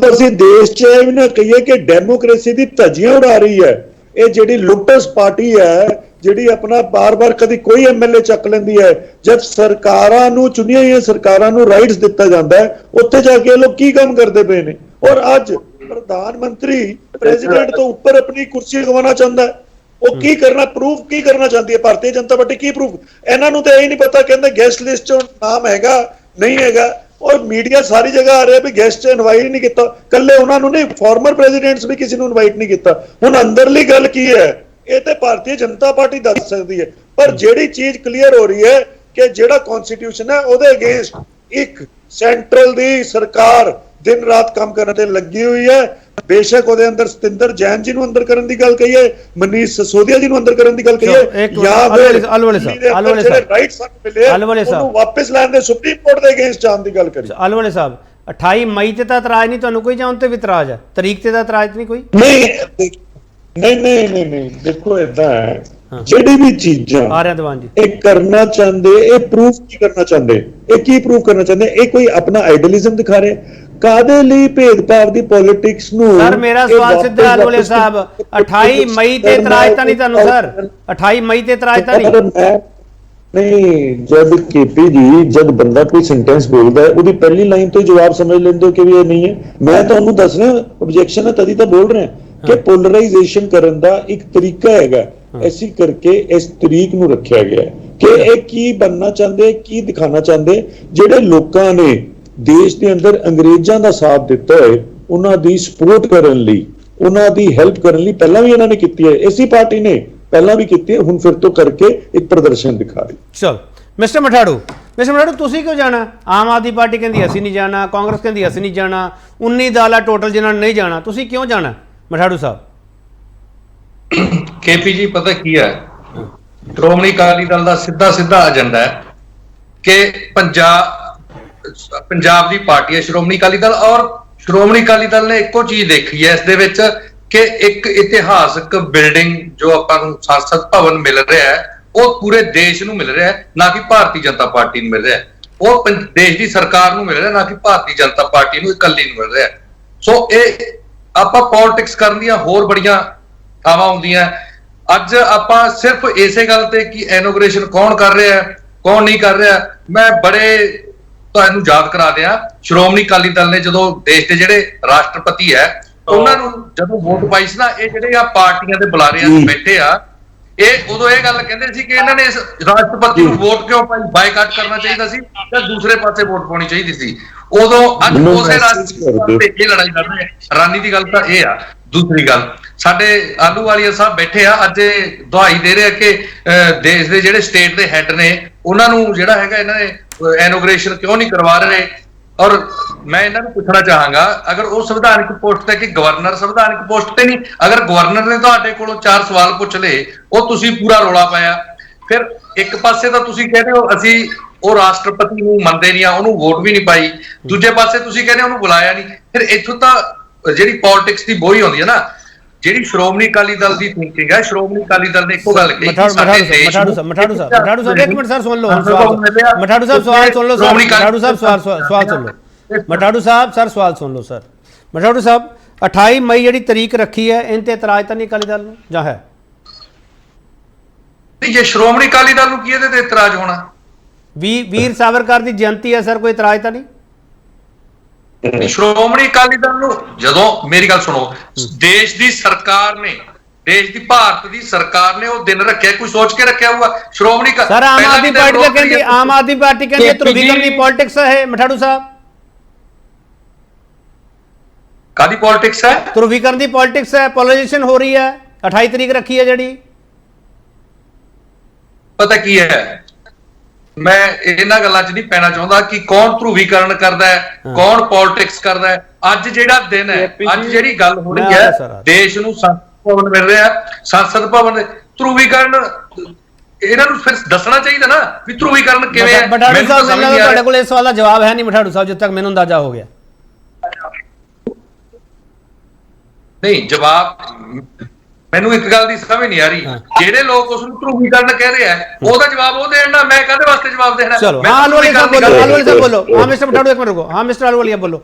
ਅਸੀਂ ਦੇਸ਼ 'ਚ ਇਹ ਵੀ ਨਾ ਕਹੀਏ ਕਿ ਡੈਮੋਕ੍ਰੇਸੀ ਦੀ ਧੱਜੀਆਂ ਉਡਾ ਰਹੀ ਹੈ। ਇਹ ਜਿਹੜੀ ਲੁੱਟਸ ਪਾਰਟੀ ਹੈ, ਜਿਹੜੀ ਆਪਣਾ ਬਾਰ-ਬਾਰ ਕਦੀ ਕੋਈ ਐਮਐਲਏ ਚੱਕ ਲੈਂਦੀ ਹੈ, ਜਦ ਸਰਕਾਰਾਂ ਨੂੰ, ਚੁਣੀਆਂ ਹੋਈਆਂ ਸਰਕਾਰਾਂ ਨੂੰ ਰਾਈਟਸ ਦਿੱਤਾ ਜਾਂਦਾ ਹੈ, ਉੱਥੇ ਜਾ ਕੇ ਲੋਕ ਕੀ ਕੰਮ ਕਰਦੇ ਪਏ ਨੇ। ਔਰ ਅੱਜ ਪ੍ਰਧਾਨ ਮੰਤਰੀ ਪ੍ਰੈਜ਼ੀਡੈਂਟ ਤੋਂ ਉੱਪਰ ਆਪਣੀ ਕੁਰਸੀ ਗਵਾਉਣਾ ਚਾਹੁੰਦਾ ਹੈ। ਉਹ ਕੀ ਕਰਨਾ, ਪ੍ਰੂਫ ਕੀ ਕਰਨਾ ਚਾਹੁੰਦੀ ਹੈ ਭਾਰਤੀ ਜਨਤਾ ਪਾਰਟੀ? ਕੀ ਪ੍ਰੂਫ? ਇਹਨਾਂ ਨੂੰ ਤਾਂ ਇਹ ਨਹੀਂ ਪਤਾ, ਕਹਿੰਦੇ ਗੈਸਟ ਲਿਸਟ 'ਚ ਨਾਮ ਹੈਗਾ ਨਹੀਂ ਹੈਗਾ। ਔਰ ਮੀਡੀਆ ਸਾਰੀ ਜਗ੍ਹਾ ਆ ਰਿਹਾ ਵੀ ਗੈਸਟ ਇਨਵਾਈਟ ਨਹੀਂ ਕੀਤਾ, ਕੱਲੇ ਉਹਨਾਂ ਨੂੰ ਨਹੀਂ, ਫਾਰਮਰ ਪ੍ਰੈਜ਼ੀਡੈਂਟਸ ਵੀ ਕਿਸੇ ਨੂੰ ਇਨਵਾਈਟ ਨਹੀਂ ਕੀਤਾ। ਹੁਣ ਅੰਦਰਲੀ ਗੱਲ ਕੀ ਹੈ ਇਹ ਤੇ ਭਾਰਤੀ ਜਨਤਾ ਪਾਰਟੀ ਦੱਸ ਸਕਦੀ ਹੈ, ਪਰ ਜਿਹੜੀ ਚੀਜ਼ ਕਲੀਅਰ ਹੋ ਰਹੀ ਹੈ ਕਿ ਜਿਹੜਾ ਕਨਸਟੀਟਿਊਸ਼ਨ ਹੈ ਉਹਦੇ ਅਗੇਂਸਟ ਇੱਕ ਸੈਂਟਰਲ ਦੀ ਸਰਕਾਰ ਦਿਨ ਰਾਤ ਕੰਮ ਕਰਨ ਤੇ ਲੱਗੀ ਹੋਈ ਹੈ। ਬੇਸ਼ੱਕ ਉਹਦੇ ਅੰਦਰ ਸਤਿੰਦਰ ਜੈਨ ਜੀ ਨੂੰ ਅੰਦਰ ਕਰਨ ਦੀ ਗੱਲ ਕਹੀ ਹੈ, ਮਨੀਸ਼ ਸਿਸੋਦੀਆ ਜੀ ਨੂੰ ਅੰਦਰ ਕਰਨ ਦੀ ਗੱਲ ਕਹੀ ਹੈ, ਜਾਂ ਅਲੋੜੇ ਸਾਹਿਬ ਰਾਈਟ ਸਾਨੂੰ ਮਿਲੇ ਉਹਨੂੰ ਵਾਪਸ ਲੈਣ ਦੇ ਸੁਪਰੀਮ ਕੋਰਟ ਦੇ ਅਗੇਂਸਟ ਜਾਣ ਦੀ ਗੱਲ ਕਰੀ। ਅਲੋੜੇ ਸਾਹਿਬ 28 ਮਈ ਤੇ ਤਾਂ ਇਤਰਾਜ਼ ਨਹੀਂ ਤੁਹਾਨੂੰ ਕੋਈ, ਜਾਂ ਉਨ ਤੇ ਵੀ ਇਤਰਾਜ਼ ਹੈ? ਤਰੀਕ ਤੇ ਤਾਂ ਇਤਰਾਜ਼ ਨਹੀਂ ਕੋਈ? ਨਹੀਂ, ਦੇਖੋ ਏਦਾਂ ਹੈ, ਜਿਹੜੀ ਵੀ ਚੀਜ਼ਾਂ ਆਰਿਆ ਦੀਵਾਨ ਜੀ ਇਹ ਕਰਨਾ ਚਾਹੁੰਦੇ, ਇਹ ਪ੍ਰੂਫ ਕੀ ਕਰਨਾ ਚਾਹੁੰਦੇ, ਇਹ ਕੀ ਪ੍ਰੂਫ ਕਰਨਾ ਚਾਹੁੰਦੇ? ਇਹ ਕੋਈ ਆਪਣਾ ਆਈਡੀਅਲਿਜ਼ਮ ਦਿਖਾ ਰਹੇ? ਕਾਦੇ ਲਈ ਭੇਦਭਾਵ ਦੀ ਪੋਲਿਟਿਕਸ ਨੂੰ? ਸਰ ਮੇਰਾ ਸਵਾਲ ਸਿੱਧਾ ਅਲੋੜੇ ਸਾਹਿਬ, 28 ਮਈ ਤੇ ਇਤਰਾਜ਼ ਤਾਂ ਨਹੀਂ ਤੁਹਾਨੂੰ? ਸਰ 28 ਮਈ ਤੇ ਇਤਰਾਜ਼ ਤਾਂ ਨਹੀਂ? ਨਹੀਂ, ਜਦ ਕੇਪੀ ਜੀ, ਜਦ ਬੰਦਾ ਕੋਈ ਸੈਂਟੈਂਸ ਬੋਲਦਾ ਹੈ ਉਹਦੀ ਪਹਿਲੀ ਲਾਈਨ ਤੋਂ ਹੀ ਜਵਾਬ ਸਮਝ ਲੈਂਦੇ ਹੋ ਕਿ ਵੀ ਇਹ ਨਹੀਂ ਹੈ। ਮੈਂ ਤੁਹਾਨੂੰ ਦੱਸ ਰਿਹਾ ਆਬਜੈਕਸ਼ਨ ਹੈ, ਤਦੀ ਤਾਂ ਬੋਲ ਰਿਹਾ ਕਿ ਪੋਲਰਾਈਜੇਸ਼ਨ ਕਰਨ ਦਾ ਇੱਕ ਤਰੀਕਾ ਹੈਗਾ, ਐਸੀ ਕਰਕੇ ਇਸ ਤਰੀਕ ਨੂੰ ਰੱਖਿਆ ਗਿਆ ਕਿ ਇਹ ਕੀ ਬਣਨਾ ਚਾਹੁੰਦੇ, ਕੀ ਦਿਖਾਣਾ ਚਾਹੁੰਦੇ। ਜਿਹੜੇ ਲੋਕਾਂ ਨੇ ਦੇਸ਼ ਦੇ ਅੰਦਰ ਅੰਗਰੇਜ਼ਾਂ ਦਾ ਸਾਥ ਦਿੱਤਾ ਹੈ, ਉਹਨਾਂ ਦੀ ਸਪੋਰਟ ਕਰਨ ਲਈ, ਉਹਨਾਂ ਦੀ ਹੈਲਪ ਕਰਨ ਲਈ ਪਹਿਲਾਂ ਵੀ ਇਹਨਾਂ ਨੇ ਕੀਤੀ ਹੈ, ਇਸੇ ਪਾਰਟੀ ਨੇ ਪਹਿਲਾਂ ਵੀ ਕੀਤੀ ਹੈ, ਹੁਣ ਫਿਰ ਤੋਂ ਕਰਕੇ ਇੱਕ ਪ੍ਰਦਰਸ਼ਨ ਦਿਖਾ ਰਹੀ। ਚਲ ਮਿਸਟਰ ਮਠਾੜੂ, ਤੁਸੀਂ ਕਿਉਂ ਜਾਣਾ? ਆਮ ਆਦਮੀ ਪਾਰਟੀ ਕਹਿੰਦੀ ਅਸੀਂ ਨਹੀਂ ਜਾਣਾ, ਕਾਂਗਰਸ ਕਹਿੰਦੀ ਅਸੀਂ ਨਹੀਂ ਜਾਣਾ, 19 ਦਲ ਆ ਟੋਟਲ ਜਿਨ੍ਹਾਂ ਨੇ ਨਹੀਂ ਜਾਣਾ, ਤੁਸੀਂ ਕਿਉਂ ਜਾਣਾ ਮਠਾੜੂ ਸਾਹਿਬ? ਕੇਪੀ ਜੀ ਪਤਾ ਕੀ ਹੈ, ਸ਼੍ਰੋਮਣੀ ਅਕਾਲੀ ਦਲ ਦਾ ਸਿੱਧਾ ਏਜੰਡਾ ਹੈ ਕਿ ਪੰਜਾਬ ਦੀ ਪਾਰਟੀ ਹੈ ਸ਼੍ਰੋਮਣੀ ਅਕਾਲੀ ਦਲ, ਔਰ ਸ਼੍ਰੋਮਣੀ ਅਕਾਲੀ ਦਲ ਨੇ ਇੱਕੋ ਚੀਜ਼ ਦੇਖੀ ਹੈ ਇਸ ਦੇ ਵਿੱਚ ਕਿ ਇੱਕ ਇਤਿਹਾਸਕ ਬਿਲਡਿੰਗ ਜੋ ਆਪਾਂ ਨੂੰ ਸੰਸਦ ਭਵਨ ਮਿਲ ਰਿਹਾ ਹੈ, ਉਹ ਪੂਰੇ ਦੇਸ਼ ਨੂੰ ਮਿਲ ਰਿਹਾ ਹੈ, ਨਾ ਕਿ ਭਾਰਤੀ ਜਨਤਾ ਪਾਰਟੀ ਨੂੰ ਮਿਲ ਰਿਹਾ ਹੈ। ਉਹ ਦੇਸ਼ ਦੀ ਸਰਕਾਰ ਨੂੰ ਮਿਲ ਰਿਹਾ, ਨਾ ਕਿ ਭਾਰਤੀ ਜਨਤਾ ਪਾਰਟੀ ਨੂੰ ਇਕੱਲੀ ਨੂੰ ਮਿਲ ਰਿਹਾ। ਸੋ ਇਹ ਆਪਾਂ ਪੋਲਿਟਿਕਸ ਕਰਨ ਦੀਆਂ ਹੋਰ ਬੜੀਆਂ ਥਾਵਾਂ ਹੁੰਦੀਆਂ। ਅੱਜ ਆਪਾਂ ਸਿਰਫ ਇਸੇ ਗੱਲ ਤੇ ਕਿ ਇਨੋਗ੍ਰੇਸ਼ਨ ਕੌਣ ਕਰ ਰਿਹਾ ਹੈ, ਕੌਣ ਨਹੀਂ ਕਰ ਰਿਹਾ, ਮੈਂ ਬੜੇ ਤੁਹਾਨੂੰ ਯਾਦ ਕਰਾ ਦਿਆਂ, ਸ਼੍ਰੋਮਣੀ ਅਕਾਲੀ ਦਲ ਨੇ ਜਦੋਂ ਦੇਸ਼ ਦੇ ਜਿਹੜੇ ਰਾਸ਼ਟਰਪਤੀ ਹੈ ਉਹਨਾਂ ਨੂੰ ਜਦੋਂ ਵੋਟ ਪਾਈ ਸੀ ਨਾ, ਇਹ ਜਿਹੜੇ ਆ ਪਾਰਟੀਆਂ ਦੇ ਬੁਲਾਰਿਆਂ 'ਚ ਬੈਠੇ ਆ, ਇਹ ਉਦੋਂ ਇਹ ਗੱਲ ਕਹਿੰਦੇ ਸੀ ਕਿ ਇਹਨਾਂ ਨੇ ਇਸ ਰਾਸ਼ਟਰਪਤੀ ਨੂੰ ਵੋਟ ਕਿਉਂ ਪਾਈ, ਬਾਈਕਾਟ ਕਰਨਾ ਚਾਹੀਦਾ ਸੀ ਜਾਂ ਦੂਸਰੇ ਪਾਸੇ ਵੋਟ ਪਾਉਣੀ ਚਾਹੀਦੀ ਸੀ। ਉਦੋਂ ਅੱਜ ਉਸੇ ਰਾਸ਼ਟਰਪਤੀ ਤੇ ਇਹ ਲੜਾਈ ਲੜ ਰਹੇ ਆ। ਹੈਰਾਨੀ ਦੀ ਗੱਲ ਤਾਂ ਇਹ ਆ। ਦੂਸਰੀ ਗੱਲ, ਸਾਡੇ ਆਲੂਵਾਲੀਆ ਸਾਹਿਬ ਬੈਠੇ ਆ, ਅੱਜ ਇਹ ਦੁਹਾਈ ਦੇ ਰਹੇ ਆ ਕਿ ਦੇਸ਼ ਦੇ ਜਿਹੜੇ ਸਟੇਟ ਦੇ ਹੈੱਡ ਨੇ ਉਹਨਾਂ ਨੂੰ ਜਿਹੜਾ ਹੈਗਾ ਇਹਨਾਂ ਨੇ ਇਨੋਗ੍ਰੇਸ਼ਨ ਕਿਉਂ ਨਹੀਂ ਕਰਵਾ ਰਹੇ। ਔਰ ਮੈਂ ਇਹਨਾਂ ਨੂੰ ਪੁੱਛਣਾ ਚਾਹਾਂਗਾ, ਅਗਰ ਉਹ ਸੰਵਿਧਾਨਕ ਪੋਸਟ ਤੇ ਕਿ ਗਵਰਨਰ ਸੰਵਿਧਾਨਕ ਪੋਸਟ ਤੇ ਨਹੀਂ, ਅਗਰ ਗਵਰਨਰ ਨੇ ਤੁਹਾਡੇ ਕੋਲੋਂ 4 ਸਵਾਲ ਪੁੱਛ ਲਏ, ਉਹ ਤੁਸੀਂ ਪੂਰਾ ਰੌਲਾ ਪਾਇਆ, ਫਿਰ ਇੱਕ ਪਾਸੇ ਤਾਂ ਤੁਸੀਂ ਕਹਿੰਦੇ ਹੋ ਅਸੀਂ ਉਹ ਰਾਸ਼ਟਰਪਤੀ ਨੂੰ ਮੰਨਦੇ ਨਹੀਂ ਆ, ਉਹਨੂੰ ਵੋਟ ਵੀ ਨਹੀਂ ਪਾਈ, ਦੂਜੇ ਪਾਸੇ ਤੁਸੀਂ ਕਹਿੰਦੇ ਉਹਨੂੰ ਬੁਲਾਇਆ ਨਹੀਂ। ਫਿਰ ਇੱਥੋਂ ਤਾਂ ਜਿਹੜੀ ਪੋਲਿਟਿਕਸ ਦੀ ਬੋਈ ਆਉਂਦੀ ਹੈ ਨਾ, ਜਿਹੜੀ ਸ਼੍ਰੋਮਣੀ ਅਕਾਲੀ ਦਲ ਦੀ ਥਿੰਕਿੰਗ ਹੈ, ਸ਼੍ਰੋਮਣੀ ਅਕਾਲੀ ਦਲ ਨੇ ਇੱਕੋ ਗੱਲ ਕਹੀ ਕਿ ਸਾਡੇ ਦੇਸ਼ ਮਠਾੜੂ ਸਾਹਿਬ ਇੱਕ ਮਿੰਟ ਸਰ ਸੁਣ ਲਓ, ਮਠਾੜੂ ਸਾਹਿਬ ਸਵਾਲ ਸੁਣ ਲਓ ਸਰ, ਮਠਾੜੂ ਸਾਹਿਬ ਸਵਾਲ ਸੁਣ ਲਓ, ਮਠਾੜੂ ਸਾਹਿਬ ਸਰ ਸਵਾਲ ਸੁਣ ਲਓ ਸਰ। ਮਠਾੜੂ ਸਾਹਿਬ 28 ਮਈ ਜਿਹੜੀ ਤਰੀਕ ਰੱਖੀ ਹੈ, ਇਹਨਾਂ ਤੇ ਇਤਰਾਜ਼ ਤਾਂ ਨਹੀਂ ਅਕਾਲੀ ਦਲ ਨੂੰ ਜਾਂ ਹੈ? ਨਹੀਂ, ਜੇ ਸ਼੍ਰੋਮਣੀ ਅਕਾਲੀ ਦਲ ਨੂੰ ਕੀ ਇਹਦੇ ਤੇ ਇਤਰਾਜ਼ ਹੋਣਾ? ਵੀਰ ਸਾਵਰਕਰ ਦੀ ਜਯੰਤੀ ਹੈ ਸਰ, ਕੋਈ ਇਤਰਾਜ਼ ਤਾਂ ਨਹੀਂ? ਸ਼੍ਰੋਮਣੀ ਅਕਾਲੀ ਦਲ ਨੂੰ, ਜਦੋਂ ਮੇਰੀ ਗੱਲ ਸੁਣੋ, ਦੇਸ਼ ਦੀ ਸਰਕਾਰ ਨੇ, ਦੇਸ਼ ਦੀ ਭਾਰਤ ਦੀ ਸਰਕਾਰ ਨੇ ਉਹ ਦਿਨ ਰੱਖਿਆ, ਕੋਈ ਸੋਚ ਕੇ ਰੱਖਿਆ ਹੋਊਗਾ? ਸ਼੍ਰੋਮਣੀ ਸਰ ਆਮ ਆਦਮੀ ਪਾਰਟੀ ਦਾ ਕਹਿੰਦੀ, ਆਮ ਆਦਮੀ ਪਾਰਟੀ ਕਹਿੰਦੀ ਧਰੁਵੀਕਰਨ ਦੀ ਪੋਲਿਟਿਕਸ ਹੈ ਮਠਾੜੂ ਸਾਹਿਬ। ਕਾਦੀ ਪੋਲਿਟਿਕਸ ਹੈ? ਧਰੁਵੀਕਰਨ ਦੀ ਪੋਲਿਟਿਕਸ ਹੈ, ਪੋਲਰਾਈਜੇਸ਼ਨ ਹੋ ਰਹੀ ਹੈ, 28 ਤਰੀਕ ਰੱਖੀ ਹੈ ਜਿਹੜੀ। ਪਤਾ ਕੀ ਹੈ, ਮੈਂ ਇਹਨਾਂ ਗੱਲਾਂ 'ਚ ਨਹੀਂ ਪੈਣਾ ਚਾਹੁੰਦਾ ਕਿ ਕੌਣ ਧਰੁਵੀਕਰਨ ਕਰਦਾ ਹੈ, ਕੌਣ ਪੋਲਿਟਿਕਸ ਕਰਦਾ ਹੈ। ਅੱਜ ਜਿਹੜਾ ਦਿਨ ਹੈ, ਅੱਜ ਜਿਹੜੀ ਗੱਲ ਹੋ ਰਹੀ ਹੈ, ਦੇਸ਼ ਨੂੰ ਸੰਸਦ ਭਵਨ ਮਿਲ ਰਿਹਾ, ਸੰਸਦ ਭਵਨ ਦੇ ਧਰੁਵੀਕਰਨ, ਇਹਨਾਂ ਨੂੰ ਫਿਰ ਦੱਸਣਾ ਚਾਹੀਦਾ ਨਾ ਵੀ ਧਰੁਵੀਕਰਨ ਕਿਵੇਂ ਹੈ। ਮਠਾੜੂ ਸਾਹਿਬ ਤੁਹਾਡੇ ਕੋਲ ਇਸ ਸਵਾਲ ਦਾ ਜਵਾਬ ਹੈ ਨਹੀਂ ਮਠਾੜੂ ਸਾਹਿਬ, ਜਦ ਤੱਕ ਮੈਨੂੰ ਅੰਦਾਜ਼ਾ ਹੋ ਗਿਆ। ਨਹੀਂ, ਜਵਾਬ ਮੈਨੂੰ ਇੱਕ ਗੱਲ ਦੀ ਸਮਝ ਨਹੀਂ ਆ ਰਹੀ, ਜਿਹੜੇ ਲੋਕ ਉਸ ਨੂੰ ਧਰੁਵੀਕਰਨ ਕਹਿ ਰਹੇ ਆ ਉਹਦਾ ਜਵਾਬ ਉਹ ਦੇਣ ਨਾ, ਮੈਂ ਕਾਹਦੇ ਵਾਸਤੇ ਜਵਾਬ ਦੇਣਾ? ਚਲੋ ਹਾਂ ਅਲਵਾਲੀਆ ਸਾਹਿਬ ਬੋਲੋ, ਅਲਵਾਲੀਆ ਸਾਹਿਬ ਬੋਲੋ। ਹਾਂ ਮਿਸਟਰ ਮਠਾੜੂ ਇੱਕ ਮਿੰਟ ਰੁਕੋ, ਹਾਂ ਮਿਸਟਰ ਅਲਵਾਲੀਆ ਬੋਲੋ।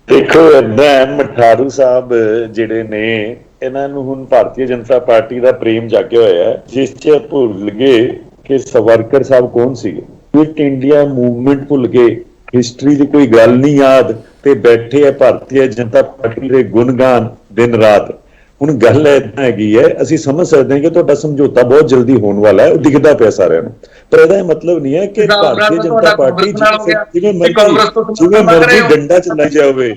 ਦੇਖੋ ਏਦਾਂ ਮਠਾੜੂ ਸਾਹਿਬ ਜਿਹੜੇ ਨੇ, ਇਹਨਾਂ ਨੂੰ ਹੁਣ ਭਾਰਤੀ ਜਨਤਾ ਪਾਰਟੀ ਦਾ ਪ੍ਰੇਮ ਜਾਗਿਆ ਹੋਇਆ ਹੈ, ਜਿਸ 'ਚ ਭੁੱਲ ਗਏ ਕਿ ਸਾਵਰਕਰ ਸਾਹਿਬ ਕੌਣ ਸੀਗੇ। ਕੁਇਟ ਇੰਡੀਆ ਮੂਵਮੈਂਟ ਭੁੱਲ ਗਏ, ਹਿਸਟਰੀ ਦੀ ਕੋਈ ਗੱਲ ਨਹੀਂ ਯਾਦ, ਤੇ ਬੈਠੇ ਆ ਭਾਰਤੀ ਜਨਤਾ ਪਾਰਟੀ ਦੇ ਗੁਣਗਾਨ ਦਿਨ ਰਾਤ। ਹੁਣ ਗੱਲ ਏਦਾਂ ਹੈਗੀ ਹੈ, ਅਸੀਂ ਸਮਝ ਸਕਦੇ ਹਾਂ ਕਿ ਤੁਹਾਡਾ ਸਮਝੌਤਾ ਬਹੁਤ ਜਲਦੀ ਹੋਣ ਵਾਲਾ ਹੈ, ਉਹ ਦਿਖਦਾ ਪਿਆ ਸਾਰਿਆਂ ਨੂੰ, ਪਰ ਇਹਦਾ ਇਹ ਮਤਲਬ ਨਹੀਂ ਹੈ ਕਿ ਭਾਰਤੀ ਜਨਤਾ ਪਾਰਟੀ ਜਿਵੇਂ ਮਰਜ਼ੀ ਡੰਡਾ ਚਲਾਈ ਜਾਵੇ,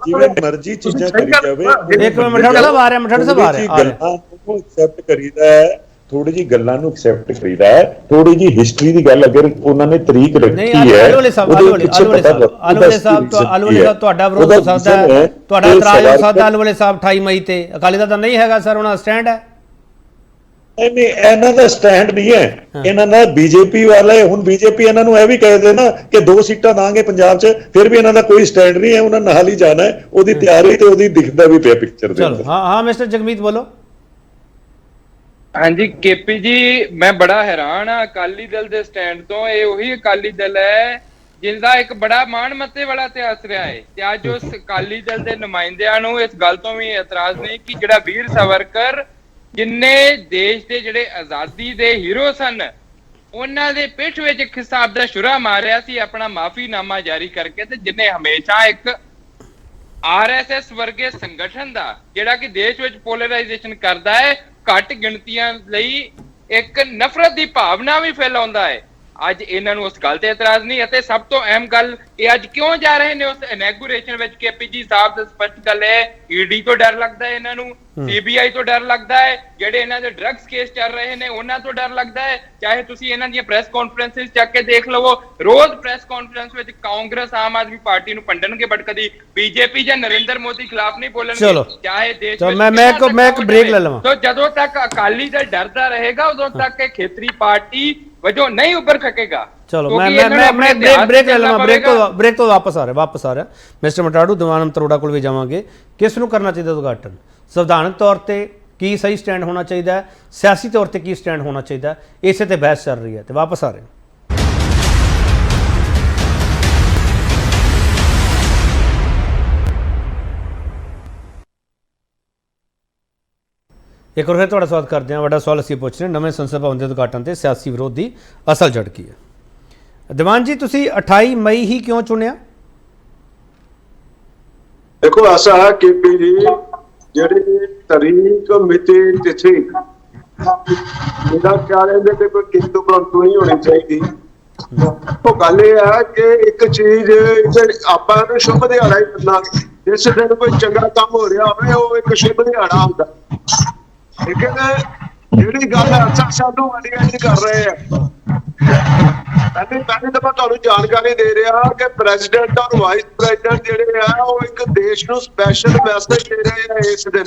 ਜਿਵੇਂ ਮਰਜ਼ੀ ਚੀਜ਼ਾਂ ਕਰੀ ਜਾਵੇ, ਇੱਕ ਮਿੰਟ ਮਠਾੜੂ ਸਾਹਿਬ ਆ ਰਿਹਾ, ਮਠਾੜੂ ਸਾਹਿਬ ਆ ਰਿਹਾ, ਗੱਲਾਂ ਨੂੰ ਐਕਸੈਪਟ ਕਰੀਦਾ ਹੈ, ਥੋੜੀ ਜੀ ਗੱਲਾਂ ਨੂੰ ਐਕਸੈਪਟ ਕਰੀਦਾ ਹੈ, ਥੋੜੀ ਜੀ ਹਿਸਟਰੀ ਦੀ ਗੱਲ ਅਗਰ ਉਹਨਾਂ ਨੇ ਤਰੀਕ ਰੱਖੀ ਹੈ, ਅਲਵਾਲੀਆ ਸਾਹਿਬ ਤੁਹਾਡਾ ਵਿਰੋਧ ਹੋ ਸਕਦਾ ਹੈ, ਤੁਹਾਡਾ ਇਤਰਾਜ਼ ਹੋ ਸਕਦਾ ਅਲਵਾਲੀਆ ਸਾਹਿਬ 28 ਮਈ ਤੇ, ਅਕਾਲੀ ਦਲ ਤਾਂ ਨਹੀਂ ਹੈਗਾ ਸਰ, ਉਹਨਾਂ ਦਾ ਸਟੈਂਡ ਹੈ। ਨਹੀਂ, ਇਹਨਾਂ ਦਾ ਸਟੈਂਡ ਨਹੀਂ ਹੈ, ਇਹਨਾਂ ਦਾ ਬੀਜੇਪੀ ਵਾਲੇ, ਹੁਣ ਬੀਜੇਪੀ ਇਹਨਾਂ ਨੂੰ ਇਹ ਵੀ ਕਹਿੰਦੇ ਨਾ ਕਿ 2 ਸੀਟਾਂ ਦਾਂਗੇ ਪੰਜਾਬ 'ਚ, ਫਿਰ ਵੀ ਇਹਨਾਂ ਦਾ ਕੋਈ ਸਟੈਂਡ ਨਹੀਂ ਹੈ, ਉਹਨਾਂ ਨਾਲ ਹੀ ਜਾਣਾ ਹੈ, ਉਹਦੀ ਤਿਆਰੀ ਤੇ ਉਹਦੀ ਦਿਖਦਾ ਵੀ ਪਿਆ ਪਿਕਚਰ ਦੇ ਅੰਦਰ। ਹਾਂ ਮਿਸਟਰ ਜਗਮੀਤ ਬੋਲੋ। ਹਾਂਜੀ ਕੇਪੀ ਜੀ, ਮੈਂ ਬੜਾ ਹੈਰਾਨ ਆ ਅਕਾਲੀ ਦਲ ਦੇ ਸਟੈਂਡ ਤੋਂ। ਇਹ ਉਹੀ ਅਕਾਲੀ ਦਲ ਹੈ ਜਿਸਦਾ ਇੱਕ ਬੜਾ ਮਾਣ ਮੱਤੇ ਵਾਲਾ ਇਤਿਹਾਸ ਰਿਹਾ ਹੈ, ਤੇ ਅੱਜ ਉਸ ਅਕਾਲੀ ਦਲ ਦੇ ਨੁਮਾਇੰਦਿਆਂ ਨੂੰ ਇਸ ਗੱਲ ਤੋਂ ਵੀ ਇਤਰਾਜ਼ ਨਹੀਂ ਕਿ ਜਿਹੜਾ ਵੀਰ ਸਾਵਰਕਰ, ਜਿੰਨੇ ਦੇਸ਼ ਦੇ ਜਿਹੜੇ ਆਜ਼ਾਦੀ ਦੇ ਹੀਰੋ ਸਨ, ਉਹਨਾਂ ਦੇ ਪਿੱਠ ਵਿੱਚ ਇੱਕ ਹਿਸਾਬ ਦਾ ਛੁਰਾ ਮਾਰਿਆ ਸੀ ਆਪਣਾ ਮਾਫੀਨਾਮਾ ਜਾਰੀ ਕਰਕੇ, ਤੇ ਜਿਨੇ ਹਮੇਸ਼ਾ ਇੱਕ RSS ਵਰਗੇ ਸੰਗਠਨ ਦਾ, ਜਿਹੜਾ ਕਿ ਦੇਸ਼ ਵਿੱਚ ਪੋਲਰਾਈਜੇਸ਼ਨ ਕਰਦਾ ਹੈ, ਘੱਟ ਗਿਣਤੀਆਂ ਲਈ ਇੱਕ ਨਫ਼ਰਤ ਦੀ ਭਾਵਨਾ ਵੀ ਫੈਲਾਉਂਦਾ ਹੈ, ਅੱਜ ਇਹਨਾਂ ਨੂੰ ਉਸ ਗੱਲ ਤੇ ਇਤਰਾਜ਼ ਨਹੀਂ। ਅਤੇ ਸਭ ਤੋਂ ਅਹਿਮ ਗੱਲ, ਇਹ ਅੱਜ ਕਿਉਂ ਜਾ ਰਹੇ ਨੇ ਉਸ ਇਨੈਗੂਰੇਸ਼ਨ ਵਿੱਚ? KPG ਸਾਹਿਬ ਦਾ ਸਪਸ਼ਟ ਗੱਲ ਹੈ, ED ਤੋਂ ਡਰ ਲੱਗਦਾ ਹੈ ਇਹਨਾਂ ਨੂੰ, CBI ਤੋਂ ਡਰ ਲੱਗਦਾ ਹੈ, ਜਿਹੜੇ ਇਹਨਾਂ ਦੇ ਡਰੱਗਸ ਕੇਸ ਚੱਲ ਰਹੇ ਨੇ ਉਹਨਾਂ ਤੋਂ ਡਰ ਲੱਗਦਾ ਹੈ। ਚਾਹੇ ਤੁਸੀਂ ਇਹਨਾਂ ਦੀਆਂ ਪ੍ਰੈਸ ਕਾਨਫਰੰਸਿਸ ਚੱਕ ਕੇ ਦੇਖ ਲਵੋ, ਰੋਜ਼ ਪ੍ਰੈਸ ਕਾਨਫਰੰਸ ਵਿੱਚ ਕਾਂਗਰਸ ਆਮ ਆਦਮੀ ਪਾਰਟੀ ਨੂੰ ਭੰਡਣਗੇ, ਬਟ ਕਦੀ BJP ਜਾਂ ਨਰਿੰਦਰ ਮੋਦੀ ਖਿਲਾਫ ਨਹੀਂ ਬੋਲਣਗੇ, ਚਾਹੇ ਦੇਸ਼ ਵਿੱਚ। ਮੈਂ ਇੱਕ ਬ੍ਰੇਕ ਲੈ ਲਵਾਂ। तो ਜਦੋਂ ਤੱਕ ਅਕਾਲੀ ਦਲ ਡਰਦਾ ਰਹੇਗਾ, ਉਦੋਂ ਤੱਕ ਇਹ ਖੇਤਰੀ ਪਾਰਟੀ ਵਜੋਂ ਨਹੀਂ ਉੱਭਰ ਸਕੇਗਾ। ਚਲੋ ਮੈਂ ਬ੍ਰੇਕ ਲੈ ਲਵਾਂ, ਬ੍ਰੇਕ ਤੋਂ ਵਾਪਸ ਆ ਰਿਹਾ ਮਿਸਟਰ ਮਠਾੜੂ। ਦੀਵਾਨ ਤਰੋੜਾ ਕੋਲ ਵੀ ਜਾਵਾਂਗੇ। ਕਿਸ ਨੂੰ ਕਰਨਾ ਚਾਹੀਦਾ ਉਦਘਾਟਨ? ਸੰਵਿਧਾਨਕ ਤੌਰ ਤੇ ਕੀ ਸਹੀ ਸਟੈਂਡ ਹੋਣਾ ਚਾਹੀਦਾ ਹੈ, ਸਿਆਸੀ ਤੌਰ ਤੇ ਕੀ ਸਟੈਂਡ ਹੋਣਾ ਚਾਹੀਦਾ, ਇਸੇ ਤੇ ਬਹਿਸ ਚੱਲ ਰਹੀ ਹੈ, ਤੇ ਵਾਪਸ ਆ ਰਹੇ। ਇੱਕ ਵਾਰ ਫਿਰ ਤੁਹਾਡਾ ਸਵਾਗਤ ਕਰਦੇ ਹਾਂ। ਵੱਡਾ ਸਵਾਲ ਅਸੀਂ ਪੁੱਛ ਰਹੇ, ਨਵੇਂ ਸੰਸਦ ਭਵਨ ਦੇ ਉਦਘਾਟਨ ਤੇ ਸਿਆਸੀ ਵਿਰੋਧ ਦੀ ਅਸਲ ਜੜ ਕੀ ਹੈ? ਦੀਵਾਨ ਜੀ, ਤੁਸੀਂ 28 ਮਈ ਹੀ ਕਿਉਂ ਚੁਣਿਆ? ਦੇਖੋ ਐਸਾ ਹੈ KP ਜੀ, ਜਿਹੜੀ ਤਰੀਕ ਮਿਤੀ ਤਿਥੀ ਇਹਦਾ ਚਾਰੇ ਦੇ ਤੇ ਕੋਈ ਕਿੰਤੂ ਪਰੰਤੂ ਨਹੀਂ ਹੋਣੀ ਚਾਹੀਦੀ। ਉਹ ਗੱਲ ਇਹ ਹੈ ਕਿ ਇੱਕ ਚੀਜ਼ ਆਪਾਂ ਨੂੰ ਸ਼ੁਭ ਦਿਹਾੜਾ ਹੀ ਮੰਨਣਾ, ਜਿਸ ਦਿਨ ਕੋਈ ਚੰਗਾ ਕੰਮ ਹੋ ਰਿਹਾ ਹੋਵੇ ਉਹ ਇੱਕ ਸ਼ੁਭ ਦਿਹਾੜਾ ਹੁੰਦਾ। ਲੇਕਿਨ ਜਿਹੜੀ ਗੱਲ ਅਸਾਂ ਸਾਨੂੰ ਵਾਲੀਆਂ ਨਹੀਂ ਕਰ ਰਹੇ ਆ, ਪਹਿਲੀ ਤਾਂ ਮੈਂ ਤੁਹਾਨੂੰ ਜਾਣਕਾਰੀ ਦੇ ਰਿਹਾ ਕਿ ਪ੍ਰੈਜ਼ੀਡੈਂਟ ਔਰ ਵਾਈਸ ਪ੍ਰੈਜ਼ੀਡੈਂਟ ਜਿਹੜੇ ਆ ਉਹ ਇੱਕ ਦੇਸ਼ ਨੂੰ ਸਪੈਸ਼ਲ ਮੈਸੇਜ ਦੇ ਰਹੇ ਆ ਇਸ ਦਿਨ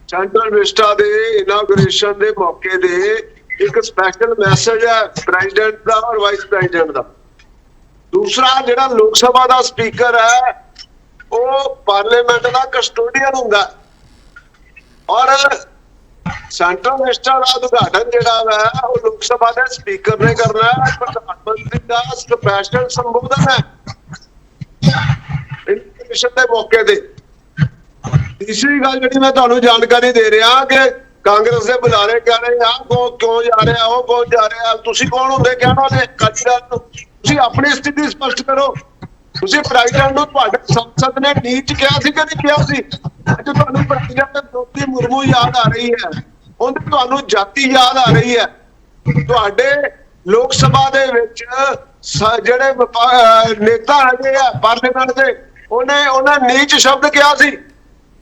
ਸੈਂਟਰਲ ਵਿਸਟਾ ਦੇ ਇਨਾਗੂਰੇਸ਼ਨ ਦੇ ਮੌਕੇ ਦੇ ਇੱਕ ਸਪੈਸ਼ਲ ਮੈਸੇਜ ਹੈ ਪ੍ਰੈਜ਼ੀਡੈਂਟ ਦਾ ਔਰ ਵਾਈਸ ਪ੍ਰੈਜ਼ੀਡੈਂਟ ਦਾ। ਦੂਸਰਾ ਜਿਹੜਾ ਲੋਕ ਸਭਾ ਦਾ ਸਪੀਕਰ ਹੈ ਉਹ ਪਾਰਲੀਮੈਂਟ ਦਾ ਕਸਟੋਡੀਅਨ ਹੁੰਦਾ ਔਰ ਸੈਂਟਰਲ ਵਿਸਟਾ ਦਾ ਉਦਘਾਟਨ ਜਿਹੜਾ ਹੈ ਉਹ ਲੋਕ ਸਭਾ ਦੇ ਸਪੀਕਰ ਨੇ ਕਰਨਾ ਹੈ। ਪ੍ਰਧਾਨ ਮੰਤਰੀ ਦਾ ਸਪੈਸ਼ਲ ਸੰਬੋਧਨ ਹੈ ਇਨਾਗੂਰੇਸ਼ਨ ਦੇ ਮੌਕੇ ਤੇ। ਤੀਸਰੀ ਗੱਲ ਜਿਹੜੀ ਮੈਂ ਤੁਹਾਨੂੰ ਜਾਣਕਾਰੀ ਦੇ ਰਿਹਾ ਕਿ ਕਾਂਗਰਸ ਦੇ ਬੁਲਾਰੇ ਕਹਿ ਰਹੇ ਆ ਕਿਉਂ ਜਾ ਰਿਹਾ ਉਹ ਕੌਣ ਜਾ ਰਿਹਾ, ਤੁਸੀਂ ਕੌਣ ਹੁੰਦੇ ਕਹਿਣ ਵਾਲੇ ਕਾਂਗਰਸ ਨੂੰ? ਤੁਸੀਂ ਆਪਣੀ ਸਥਿਤੀ ਸਪਸ਼ਟ ਕਰੋ। ਤੁਸੀਂ ਪ੍ਰੈਜ਼ੀਡੈਂਟ ਨੂੰ ਤੁਹਾਡੇ ਸੰਸਦ ਨੇ ਨੀਚ ਕਿਹਾ ਸੀ ਕਿ ਨਹੀਂ ਕਿਹਾ ਸੀ? ਅੱਜ ਤੁਹਾਨੂੰ ਪ੍ਰੈਜ਼ੀਡੈਂਟ ਦ੍ਰੋਪਦੀ ਮੁਰਮੂ ਯਾਦ ਆ ਰਹੀ ਹੈ, ਉਹਦੀ ਤੁਹਾਨੂੰ ਜਾਤੀ ਯਾਦ ਆ ਰਹੀ ਹੈ। ਤੁਹਾਡੇ ਲੋਕ ਸਭਾ ਦੇ ਵਿੱਚ ਜਿਹੜੇ ਨੇਤਾ ਹੈਗੇ ਆ ਪਾਰਲੀਮੈਂਟ ਦੇ ਉਹਨਾਂ ਨੀਚ ਸ਼ਬਦ ਕਿਹਾ ਸੀ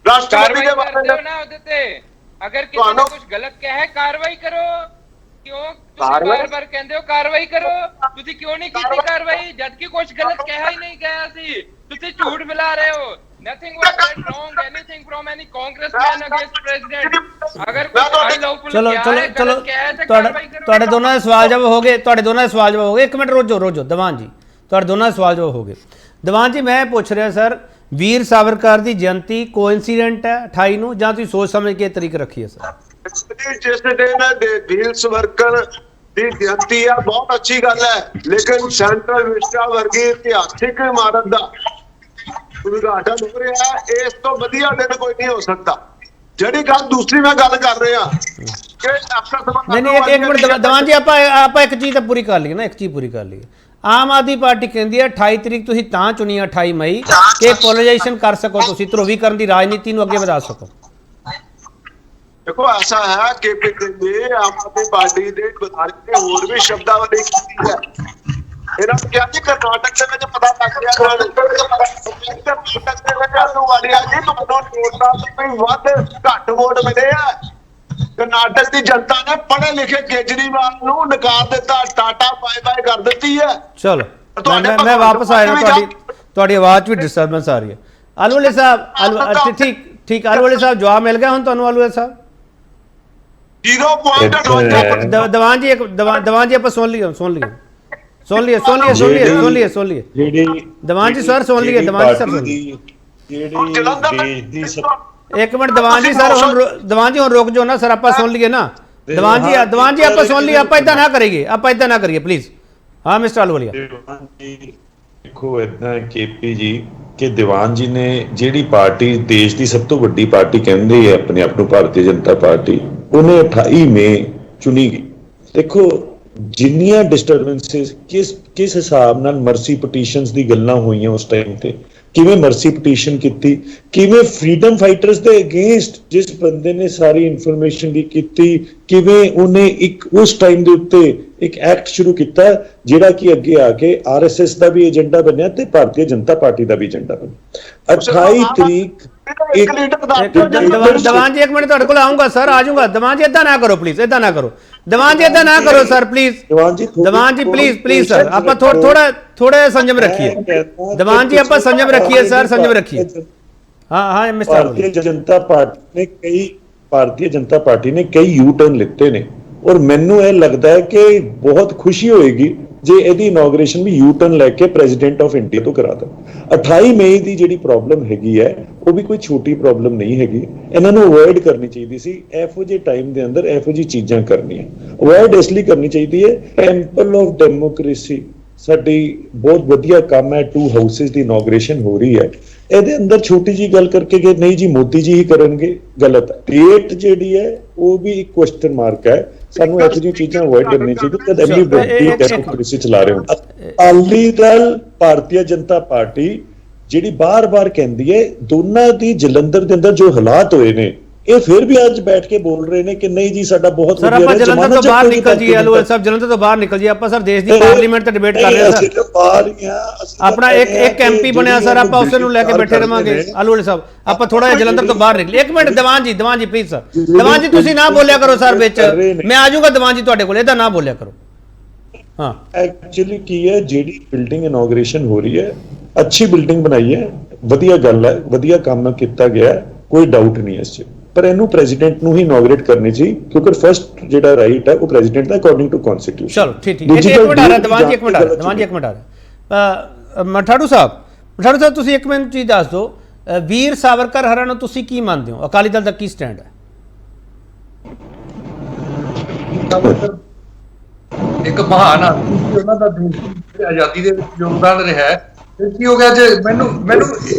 ਰਾਸ਼ਟਰਪਤੀ ਦੇ ਬਾਰੇ ਉਹਦੇ ਤੇ। ਅਗਰ ਕਿਸੇ ਨੇ ਕੁਝ ਗਲਤ ਕਿਹਾ ਹੈ ਕਾਰਵਾਈ ਕਰੋ। ਕਿਉਂ ਤੁਸੀਂ ਬਾਰ-ਬਾਰ ਕਹਿੰਦੇ ਹੋ ਕਾਰਵਾਈ ਕਰੋ? ਤੁਸੀਂ ਕਿਉਂ ਨਹੀਂ ਕੀਤੀ ਕਾਰਵਾਈ ਜਦ ਕਿ ਕੁਝ ਗਲਤ ਕਿਹਾ ਹੀ ਨਹੀਂ ਗਿਆ ਸੀ? ਤੁਸੀਂ ਝੂਠ ਮਿਲਾ ਰਹੇ ਹੋ। Nothing was said wrong anything from any congressman against president. ਅਗਰ ਕੋਈ ਚਲੋ ਤੁਹਾਡੇ ਦੋਨਾਂ ਦੇ ਸਵਾਲ ਜਵਾਬ ਹੋ ਗਏ। ਤੁਹਾਡੇ ਦੋਨਾਂ ਦੇ ਸਵਾਲ ਜਵਾਬ ਹੋ ਗਏ। ਇੱਕ ਮਿੰਟ ਰੋਜੋ ਦੀਵਾਨ ਜੀ, ਤੁਹਾਡੇ ਦੋਨਾਂ ਦੇ ਸਵਾਲ ਜਵਾਬ ਹੋ ਗਏ। ਦੀਵਾਨ ਜੀ ਮੈਂ ਪੁੱਛ ਰਿਹਾ ਸਰ, ਵੀਰ ਸਾਵਰਕਰ ਦੀ ਜਯੰਤੀ ਕੋਇਨਸੀਡੈਂਟ ਹੈ 28 ਨੂੰ ਜਾਂ ਤੁਸੀਂ ਸੋਚ ਸਮਝ ਕੇ ਤਰੀਕ ਰੱਖੀ ਹੈ ਸਰ? ਜਿਸ ਦਿਨ ਵੀਰ ਸਾਵਰਕਰ ਦੀ ਜਯੰਤੀ ਆ ਬਹੁਤ ਅੱਛੀ ਗੱਲ ਹੈ, ਲੇਕਿਨ ਸੈਂਟਰਲ ਵਿਸਟਾ ਵਰਗੀ ਇਤਿਹਾਸਿਕ ਇਮਾਰਤ ਦਾ ਉਦਘਾਟਨ ਹੋ ਰਿਹਾ ਇਸ ਤੋਂ ਵਧੀਆ ਦਿਨ ਕੋਈ ਨਹੀਂ ਹੋ ਸਕਦਾ। ਜਿਹੜੀ ਗੱਲ ਦੂਸਰੀ ਮੈਂ ਗੱਲ ਕਰ ਰਿਹਾ ਕਿ ਨਹੀਂ ਇੱਕ ਮਿੰਟ ਦੀਵਾਨ ਜੀ ਆਪਾਂ ਇੱਕ ਚੀਜ਼ ਤਾਂ ਪੂਰੀ ਕਰ ਲਈਏ ਨਾ, ਇੱਕ ਚੀਜ਼ ਪੂਰੀ ਕਰ ਲਈਏ। ਆਮ ਆਦਮੀ ਪਾਰਟੀ ਕਹਿੰਦੀ ਹੈ 28 ਤਰੀਕ ਤੁਸੀਂ ਤਾਂ ਚੁਣੀ 28 ਮਈ ਕਿ ਪੋਲਰਾਈਜੇਸ਼ਨ ਕਰ ਸਕੋ, ਤੁਸੀਂ ਧਰੁਵੀਕਰਨ ਦੀ ਰਾਜਨੀਤੀ ਨੂੰ ਅੱਗੇ ਵਧਾ ਸਕੋ। ਦੇਖੋ ਐਸਾ ਹੈ ਕਿ ਆਮ ਆਦਮੀ ਪਾਰਟੀ ਦੇ ਬੁਲਾਰੇ ਨੇ ਹੋਰ ਵੀ ਸ਼ਬਦਾਵਲੀ ਕੀਤੀ ਹੈ। ਇਹਨਾਂ ਨੂੰ ਕਿਹਾ ਜੀ ਕਰਨਾਟਕ ਦੇ ਵਿੱਚ ਪਤਾ ਲੱਗ ਗਿਆ ਕਰਨਾਟਕ ਦੇ ਵਿੱਚ ਆਲੂਵਾਲੀਆ ਜੀ ਤੁਹਾਨੂੰ ਨੋਟਾਂ ਤੋਂ ਵੱਧ ਘੱਟ ਵੋਟ ਮਿਲੇ ਆ। ਕਰਨਾਟਕ ਦੀ ਜਨਤਾ ਨੇ ਪੜ੍ਹੇ ਲਿਖੇ ਕੇਜਰੀਵਾਲ ਨੂੰ ਨਕਾਰ ਦਿੱਤਾ, ਟਾਟਾ ਬਾਏ ਬਾਏ ਕਰ ਦਿੱਤੀ ਹੈ। ਚਲੋ ਮੈਂ ਵਾਪਸ ਆਇਆ ਨਾ, ਤੁਹਾਡੀ ਆਵਾਜ਼ 'ਚ ਵੀ ਡਿਸਟਰਬੈਂਸ ਆ ਰਹੀ ਹੈ। ਆਲੂਵਾਲੇ ਸਾਹਿਬ ਠੀਕ ਆਲੂਵਾਲੇ ਸਾਹਿਬ ਜਵਾਬ ਮਿਲ ਗਿਆ ਹੁਣ ਤੁਹਾਨੂੰ? ਆਲੂਵਾਲੇ ਸਾਹਿਬ 0.2 ਦੀਵਾਨ ਜੀ ਆਪਾਂ ਸੁਣ ਲਈਏ ਦੀਵਾਨ ਜੀ ਸਰ ਸੁਣ ਲਈਏ ਦੀਵਾਨ ਜੀ ਸਰ ਇੱਕ ਮਿੰਟ ਦੀਵਾਨ ਜੀ ਸਰ ਹੁਣ ਰੁਕ ਜਾਓ ਨਾ ਸਰ, ਆਪਾਂ ਸੁਣ ਲਈਏ ਨਾ ਦੀਵਾਨ ਜੀ ਆਪਾਂ ਸੁਣ ਲਈਏ। ਆਪਾਂ ਇਦਾਂ ਨਾ ਕਰੀਏ ਪਲੀਜ਼। ਹਾਂ ਮਿਸਟਰ ਆਲੂਵਾਲੀਆ। ਦੇਖੋ ਇਦਾਂ ਹੈ ਕੇਪੀ ਜੀ ਕਿ ਦੀਵਾਨ ਜੀ ਨੇ ਜਿਹੜੀ ਪਾਰਟੀ ਦੇਸ਼ ਦੀ ਸਭ ਤੋਂ ਵੱਡੀ ਪਾਰਟੀ ਕਹਿੰਦੇ ਹੈ ਆਪਣੇ ਆਪ ਨੂੰ ਭਾਰਤੀ ਜਨਤਾ ਪਾਰਟੀ, ਉਹਨੇ 28 ਮਈ ਚੁਣੀ ਗਈ। ਦੇਖੋ ਜਿੰਨੀਆਂ ਡਿਸਟਰਬੈਂਸਿਸ ਕਿਸ ਹਿਸਾਬ ਨਾਲ ਮਰਸੀ ਪਟੀਸ਼ਨਸ ਦੀ ਗੱਲਾਂ ਹੋਈਆਂ ਉਸ ਟਾਈਮ ਤੇ, ਕਿਵੇਂ ਮਰਸੀ ਪਟੀਸ਼ਨ ਕੀਤੀ, ਕਿਵੇਂ ਫਰੀडम ਫਾਈਟਰਸ ਦੇ ਅਗੇਂਸਟ ਜਿਸ ਬੰਦੇ ਨੇ ਸਾਰੀ ਇਨਫੋਰਮੇਸ਼ਨ ਦੀ ਕੀਤੀ, ਕਿਵੇਂ ਉਹਨੇ ਇੱਕ ਉਸ ਟਾਈਮ ਦੇ ਉੱਤੇ ਇੱਕ ਐਕਟ ਸ਼ੁਰੂ ਕੀਤਾ ਜਿਹੜਾ ਕਿ ਅੱਗੇ ਆ ਕੇ ਆਰਐਸਐਸ ਦਾ ਵੀ ਏਜੰਡਾ ਬਣਿਆ ਤੇ ਭਾਰਤੀ ਜਨਤਾ ਪਾਰਟੀ ਦਾ ਵੀ ਏਜੰਡਾ ਬਣਿਆ। 28 ਤਰੀਕ ਦੀਵਾਨ ਜੀ ਇੱਕ ਮਿੰਟ ਤੁਹਾਡੇ ਕੋਲ ਆਉਂਗਾ ਸਰ, ਆ ਜਾਊਗਾ। ਦੀਵਾਨ ਜੀ ਏਦਾਂ ਨਾ ਕਰੋ ਪਲੀਜ਼, ਏਦਾਂ ਨਾ ਕਰੋ ਦੀਵਾਨ ਜੀ, ਏਦਾਂ ਨਾ ਕਰੋ ਸਰ ਪਲੀਜ਼। ਦੀਵਾਨ ਜੀ ਪਲੀਜ਼ ਸਰ ਆਪਾਂ ਥੋੜਾ ਸੰਜਮ ਰੱਖੀਏ। ਦੀਵਾਨ ਜੀ ਆਪਾਂ ਸੰਜਮ ਰੱਖੀਏ ਸਰ, ਸੰਜਮ ਰੱਖੀਏ। ਹਾਂ ਮਿਸਟਰ ਭਾਰਤੀ ਜਨਤਾ ਪਾਰਟੀ ਨੇ ਕਈ ਯੂ ਟਰਨ ਲਿੱਤੇ ਨੇ ਔਰ ਮੈਨੂੰ ਇਹ ਲੱਗਦਾ ਹੈ ਕਿ ਬਹੁਤ ਖੁਸ਼ੀ ਹੋਏਗੀ ਜੇ ਇਹਦੀ ਇਨੋਗ੍ਰੇਸ਼ਨ ਵੀ ਯੂ ਟਰਨ ਲੈ ਕੇ ਪ੍ਰੈਜ਼ੀਡੈਂਟ ਆਫ ਇੰਡੀਆ ਤੋਂ ਕਰਾ ਦੇਣ। 28 ਮਈ ਦੀ ਜਿਹੜੀ ਪ੍ਰੋਬਲਮ ਹੈਗੀ ਹੈ ਉਹ ਵੀ ਕੋਈ ਛੋਟੀ ਪ੍ਰੋਬਲਮ ਨਹੀਂ ਹੈਗੀ। ਇਹਨਾਂ ਨੂੰ ਅਵੋਇਡ ਕਰਨੀ ਚਾਹੀਦੀ ਸੀ, ਇਹੋ ਜਿਹੇ ਟਾਈਮ ਦੇ ਅੰਦਰ ਇਹੋ ਜਿਹੀ ਚੀਜ਼ਾਂ ਕਰਨੀਆਂ ਅਵੋਇਡ ਇਸ ਲਈ ਕਰਨੀ ਚਾਹੀਦੀ ਹੈ। ਟੈਂਪਲ ਆਫ ਡੈਮੋਕ੍ਰੇਸੀ ਸਾਡੀ ਬਹੁਤ ਵਧੀਆ ਕੰਮ ਹੈ। 2 ਹਾਊਸਿਸ ਦੀ ਇਨੋਗ੍ਰੇਸ਼ਨ ਹੋ ਰਹੀ ਹੈ, ਇਹਦੇ ਅੰਦਰ ਛੋਟੀ ਜੀ ਗੱਲ ਕਰਕੇ ਕਿ ਨਹੀਂ ਜੀ ਮੋਦੀ ਜੀ ਹੀ ਕਰਨਗੇ, ਗਲਤ ਹੈ। ਡੇਟ ਜਿਹੜੀ ਹੈ ਉਹ ਵੀ ਇੱਕ ਕੁਐਸਚਨ ਮਾਰਕ ਹੈ। ਸਾਨੂੰ ਇਹੋ ਜਿਹੀ ਚੀਜ਼ਾਂ ਅਵੋਇਡ ਕਰਨੀ ਚਾਹੀਦੀ ਜਦ ਐਵਰੀ ਵੱਡੀ ਡੈਮੋਕ੍ਰੇਸੀ ਚਲਾ ਰਹੇ ਹੋ। ਅਕਾਲੀ ਦਲ ਭਾਰਤੀ ਜਨਤਾ ਪਾਰਟੀ ਜਿਹੜੀ ਬਾਰ-ਬਾਰ ਕਹਿੰਦੀ ਹੈ ਦੋਨਾਂ ਦੀ ਜਲੰਧਰ ਦੇ ਅੰਦਰ ਜੋ ਹਾਲਾਤ ਹੋਏ ਨੇ ਇਹ ਫਿਰ ਵੀ ਅੱਜ ਬੈਠ ਕੇ ਬੋਲ ਰਹੇ ਨੇ ਕਿ ਨਹੀਂ ਜੀ ਸਾਡਾ ਬਹੁਤ ਵਧੀਆ ਹੈ। ਆਪਾਂ ਜਲੰਧਰ ਤੋਂ ਬਾਹਰ ਨਿਕਲ ਜੀ ਆਲੂਵਾਲ ਸਾਹਿਬ, ਜਲੰਧਰ ਤੋਂ ਬਾਹਰ ਨਿਕਲ ਜੀ। ਆਪਾਂ ਸਰ ਦੇਸ਼ ਦੀ ਪਾਰਲੀਮੈਂਟ ਤੇ ਡਿਬੇਟ ਕਰ ਰਹੇ ਹਾਂ ਸਰ। ਆਪਣਾ ਇੱਕ ਐਮਪੀ ਬਣਿਆ ਸਰ, ਆਪਾਂ ਉਸੇ ਨੂੰ ਲੈ ਕੇ ਬੈਠੇ ਰਵਾਂਗੇ। ਆਲੂਵਾਲ ਸਾਹਿਬ ਆਪਾਂ ਥੋੜਾ ਜਿਹਾ ਜਲੰਧਰ ਤੋਂ ਬਾਹਰ ਨਿਕਲੇ। ਇੱਕ ਮਿੰਟ ਦੀਵਾਨ ਜੀ ਪਲੀਜ਼ ਸਰ, ਦੀਵਾਨ ਜੀ ਤੁਸੀਂ ਨਾ ਬੋਲਿਆ ਕਰੋ ਸਰ ਵਿੱਚ, ਮੈਂ ਆ ਜਾਊਂਗਾ ਦੀਵਾਨ ਜੀ ਤੁਹਾਡੇ ਕੋਲ, ਇਹਦਾ ਨਾ ਬੋਲਿਆ ਕਰੋ। हाँ ਐਕਚੁਅਲੀ ਕੀ ਹੈ, ਜਿਹੜੀ ਬਿਲਡਿੰਗ ਇਨੋਗ੍ਰੇਸ਼ਨ ਹੋ ਰਹੀ ਹੈ, ਅੱਛੀ ਬਿਲਡਿੰਗ ਬਣਾਈ ਹੈ, ਵਧੀਆ ਗੱਲ ਹੈ, ਵਧੀਆ ਕੰਮ ਕੀਤਾ ਗਿਆ ਹੈ, ਕੋਈ ਡਾਊਟ ਨਹੀਂ ਇਸ 'ਚ, ਪਰ ਇਹਨੂੰ ਪ੍ਰੈਜ਼ੀਡੈਂਟ ਨੂੰ ਹੀ ਇਨੋਗ੍ਰੇਟ ਕਰਨੀ ਸੀ, ਕਿਉਂਕਿ ਫਰਸਟ ਜਿਹੜਾ ਰਾਈਟ ਹੈ ਉਹ ਪ੍ਰੈਜ਼ੀਡੈਂਟ ਦਾ ਅਕੋਰਡਿੰਗ ਟੂ ਕਨਸਟੀਟਿਊਸ਼ਨ। ਚਲੋ ਠੀਕ ਇੱਕ ਮਿੰਟ ਆ ਰਿਹਾ ਦੀਵਾਨ ਜੀ, ਇੱਕ ਮਿੰਟ ਆ ਰਿਹਾ ਮਠਾੜੂ ਸਾਹਿਬ ਤੁਸੀਂ ਇੱਕ ਮੈਨੂੰ ਚੀਜ਼ ਦੱਸ ਦਿਓ, ਵੀਰ ਸਾਵਰਕਰ ਹਰਾਂ ਨੂੰ ਤੁਸੀਂ ਕੀ ਮੰਨਦੇ ਹੋ, ਅਕਾਲੀ ਦਲ ਦਾ ਕੀ ਸਟੈਂਡ ਹੈ? ਇੱਕ ਮਹਾਨ ਆਦਮੀ ਸੀ, ਉਹਨਾਂ ਦਾ ਦੇਸ਼ ਦੀ ਆਜ਼ਾਦੀ ਦੇ ਵਿੱਚ ਯੋਗਦਾਨ ਰਿਹਾ ਹੈ। ਤੇ ਕੀ ਹੋ ਗਿਆ ਜੇ ਮੈਨੂੰ